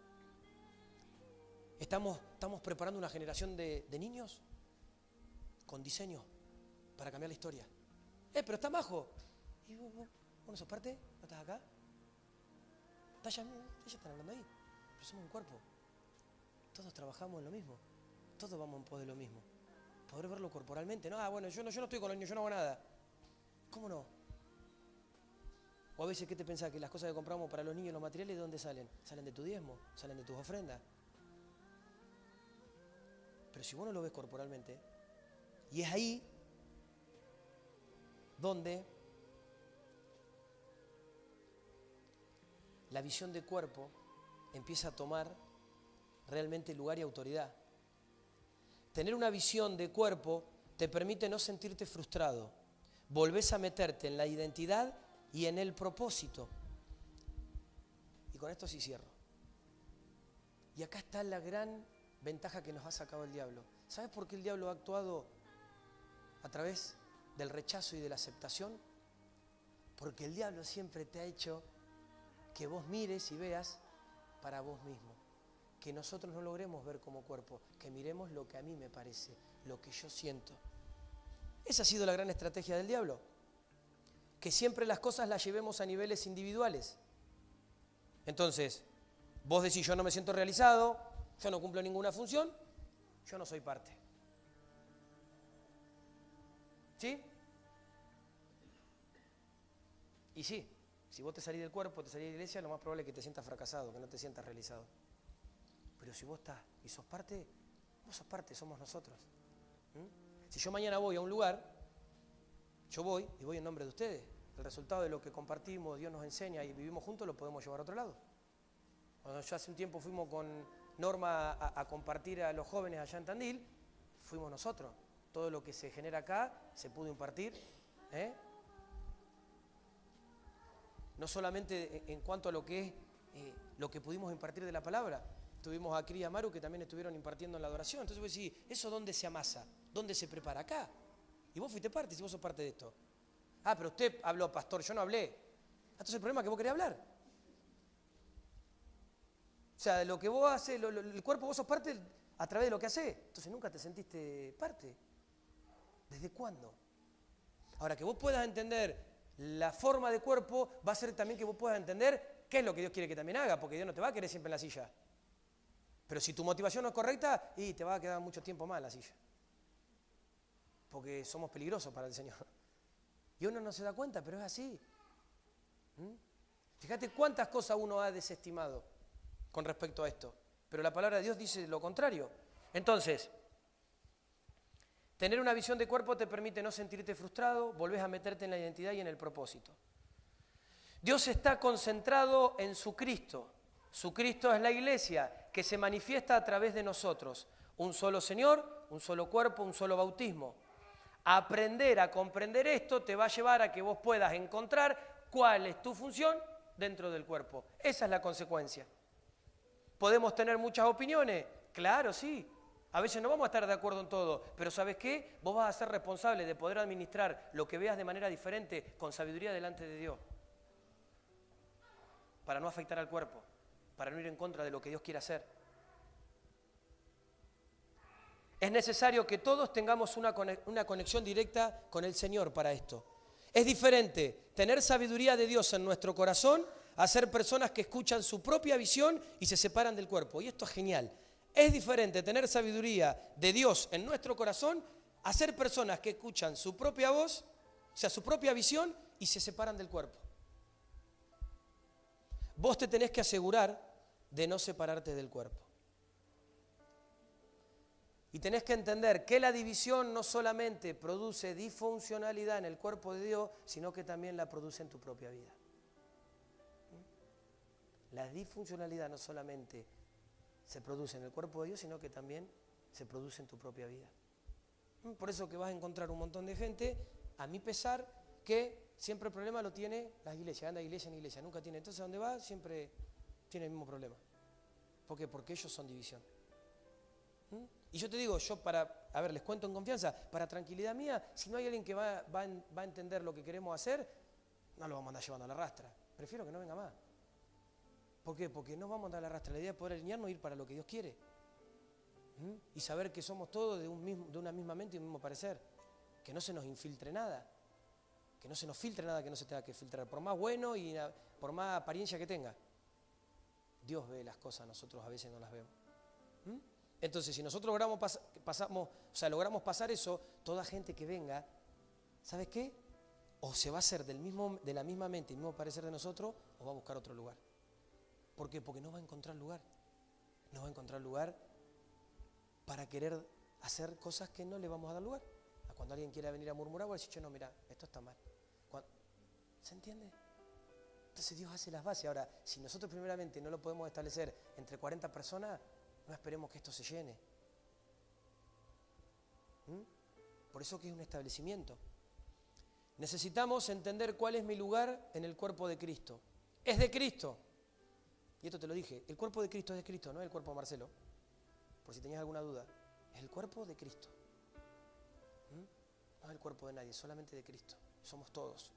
Estamos preparando una generación de niños con diseño para cambiar la historia. Pero está majo. ¿Y vos no sos parte? ¿No estás acá? Ellos están hablando ahí. Pero somos un cuerpo. Todos trabajamos en lo mismo. Todos vamos en pos de lo mismo. Poder verlo corporalmente. No, bueno, yo no estoy con los niños, yo no hago nada. ¿Cómo no? O a veces, ¿qué te pensás? Que las cosas que compramos para los niños, los materiales, ¿de dónde salen? Salen de tu diezmo, salen de tus ofrendas. Pero si vos no lo ves corporalmente, y es ahí donde la visión de cuerpo empieza a tomar realmente lugar y autoridad. Tener una visión de cuerpo te permite no sentirte frustrado. Volvés a meterte en la identidad y en el propósito. Y con esto sí cierro. Y acá está la gran ventaja que nos ha sacado el diablo. ¿Sabes por qué el diablo ha actuado a través del rechazo y de la aceptación? Porque el diablo siempre te ha hecho que vos mires y veas para vos mismo. Que nosotros no logremos ver como cuerpo, que miremos lo que a mí me parece, lo que yo siento. Esa ha sido la gran estrategia del diablo. Que siempre las cosas las llevemos a niveles individuales. Entonces, Vos decís, yo no me siento realizado, yo no cumplo ninguna función, yo no soy parte. ¿Sí? Y sí, si vos te salís del cuerpo, te salís de la iglesia, lo más probable es que te sientas fracasado, que no te sientas realizado. Pero si vos estás y sos parte, vos sos parte, somos nosotros. Si yo mañana voy a un lugar, yo voy y voy en nombre de ustedes. El resultado de lo que compartimos, Dios nos enseña y vivimos juntos, lo podemos llevar a otro lado. Cuando yo hace un tiempo fuimos con Norma a compartir a los jóvenes allá en Tandil, fuimos nosotros. Todo lo que se genera acá se pudo impartir. No solamente en cuanto a lo que es lo que pudimos impartir de la palabra. Tuvimos a Cris y a Maru que también estuvieron impartiendo en la adoración. Entonces vos decís, ¿eso dónde se amasa? ¿Dónde se prepara? Acá. Y vos fuiste parte, si vos sos parte de esto. Ah, pero usted habló, pastor, yo no hablé. Entonces el problema es que vos querés hablar. O sea, de lo que vos haces, el cuerpo vos sos parte a través de lo que haces. Entonces nunca te sentiste parte. ¿Desde cuándo? Ahora, que vos puedas entender la forma de cuerpo va a ser también que vos puedas entender qué es lo que Dios quiere que también haga, porque Dios no te va a querer siempre en la silla. Pero si tu motivación no es correcta, y te va a quedar mucho tiempo más en la silla. Porque somos peligrosos para el Señor. Y uno no se da cuenta, pero es así. Fíjate cuántas cosas uno ha desestimado con respecto a esto. Pero la palabra de Dios dice lo contrario. Entonces, tener una visión de cuerpo te permite no sentirte frustrado, volvés a meterte en la identidad y en el propósito. Dios está concentrado en su Cristo. Su Cristo es la iglesia que se manifiesta a través de nosotros. Un solo Señor, un solo cuerpo, un solo bautismo. Aprender a comprender esto te va a llevar a que vos puedas encontrar cuál es tu función dentro del cuerpo. Esa es la consecuencia. ¿Podemos tener muchas opiniones? Claro, sí. A veces no vamos a estar de acuerdo en todo, pero ¿sabes qué? Vos vas a ser responsable de poder administrar lo que veas de manera diferente, con sabiduría delante de Dios. Para no afectar al cuerpo, para no ir en contra de lo que Dios quiere hacer. Es necesario que todos tengamos una conexión directa con el Señor para esto. Es diferente tener sabiduría de Dios en nuestro corazón a ser personas que escuchan su propia visión y se separan del cuerpo. Y esto es genial. Es diferente tener sabiduría de Dios en nuestro corazón a ser personas que escuchan su propia voz, o sea, su propia visión y se separan del cuerpo. Vos te tenés que asegurar de no separarte del cuerpo. Y tenés que entender que la división no solamente produce disfuncionalidad en el cuerpo de Dios, sino que también la produce en tu propia vida. La disfuncionalidad no solamente se produce en el cuerpo de Dios, sino que también se produce en tu propia vida. Por eso que vas a encontrar un montón de gente, a mi pesar, que siempre el problema lo tiene las iglesias, anda de iglesia en iglesia, nunca tiene. Entonces, donde va, siempre tiene el mismo problema. ¿Por qué? Porque ellos son división. Y yo te digo, les cuento en confianza, para tranquilidad mía, si no hay alguien que va a entender lo que queremos hacer, no lo vamos a andar llevando a la rastra. Prefiero que no venga más. ¿Por qué? Porque no vamos a andar a la rastra. La idea es poder alinearnos e ir para lo que Dios quiere. Y saber que somos todos de una misma mente y un mismo parecer. Que no se nos infiltre nada. Que no se nos filtre nada que no se tenga que filtrar. Por más bueno y por más apariencia que tenga. Dios ve las cosas, nosotros a veces no las vemos. Entonces, si nosotros logramos pasar eso, toda gente que venga, ¿sabes qué? O se va a hacer de la misma mente y el mismo parecer de nosotros, o va a buscar otro lugar. ¿Por qué? Porque no va a encontrar lugar. No va a encontrar lugar para querer hacer cosas que no le vamos a dar lugar. Cuando alguien quiera venir a murmurar, voy a decir, no, mira, esto está mal. ¿Se entiende? Entonces Dios hace las bases. Ahora, si nosotros primeramente no lo podemos establecer entre 40 personas, no esperemos que esto se llene. Por eso que es un establecimiento. Necesitamos entender cuál es mi lugar en el cuerpo de Cristo. Es de Cristo. Y esto te lo dije, el cuerpo de Cristo es de Cristo, no es el cuerpo de Marcelo. Por si tenías alguna duda. Es el cuerpo de Cristo. No es el cuerpo de nadie, solamente de Cristo. Somos todos.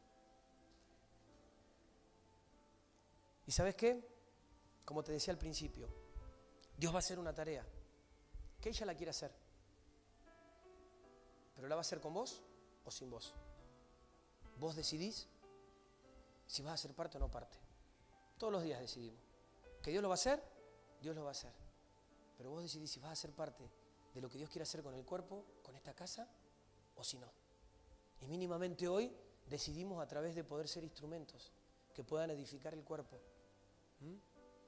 ¿Y sabes qué? Como te decía al principio, Dios va a hacer una tarea que ella la quiere hacer. Pero la va a hacer con vos o sin vos. Vos decidís si vas a ser parte o no parte. Todos los días decidimos. ¿Que Dios lo va a hacer? Dios lo va a hacer. Pero vos decidís si vas a ser parte de lo que Dios quiere hacer con el cuerpo, con esta casa, o si no. Y mínimamente hoy decidimos a través de poder ser instrumentos que puedan edificar el cuerpo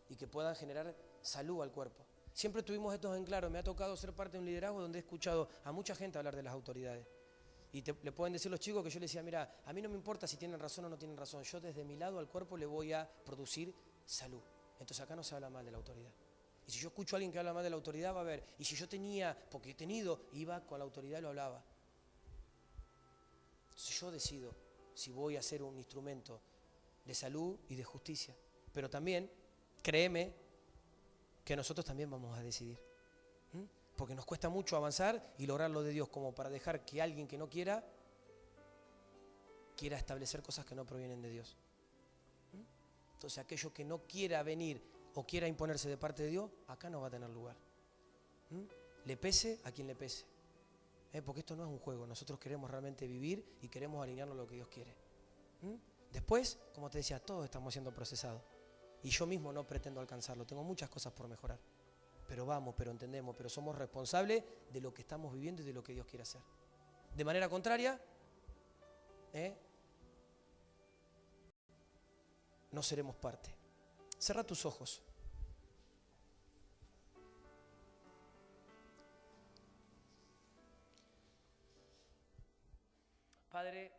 y que puedan generar salud al cuerpo. Siempre tuvimos esto en claro. Me ha tocado ser parte de un liderazgo donde he escuchado a mucha gente hablar de las autoridades. Y le pueden decir los chicos que yo les decía, mira, a mí no me importa si tienen razón o no tienen razón. Yo desde mi lado al cuerpo le voy a producir salud. Entonces acá no se habla mal de la autoridad. Y si yo escucho a alguien que habla mal de la autoridad, va a ver. Y si yo tenía, porque he tenido, iba con la autoridad y lo hablaba. Entonces yo decido si voy a ser un instrumento de salud y de justicia. Pero también, créeme, que nosotros también vamos a decidir. Porque nos cuesta mucho avanzar y lograr lo de Dios, como para dejar que alguien que no quiera establecer cosas que no provienen de Dios. Entonces aquello que no quiera venir o quiera imponerse de parte de Dios, acá no va a tener lugar. Le pese a quien le pese. Porque esto no es un juego, nosotros queremos realmente vivir y queremos alinearnos a lo que Dios quiere. Después, como te decía, todos estamos siendo procesados. Y yo mismo no pretendo alcanzarlo, tengo muchas cosas por mejorar. Pero vamos, pero entendemos, pero somos responsables de lo que estamos viviendo y de lo que Dios quiere hacer. De manera contraria, no seremos parte. Cerra tus ojos. Padre,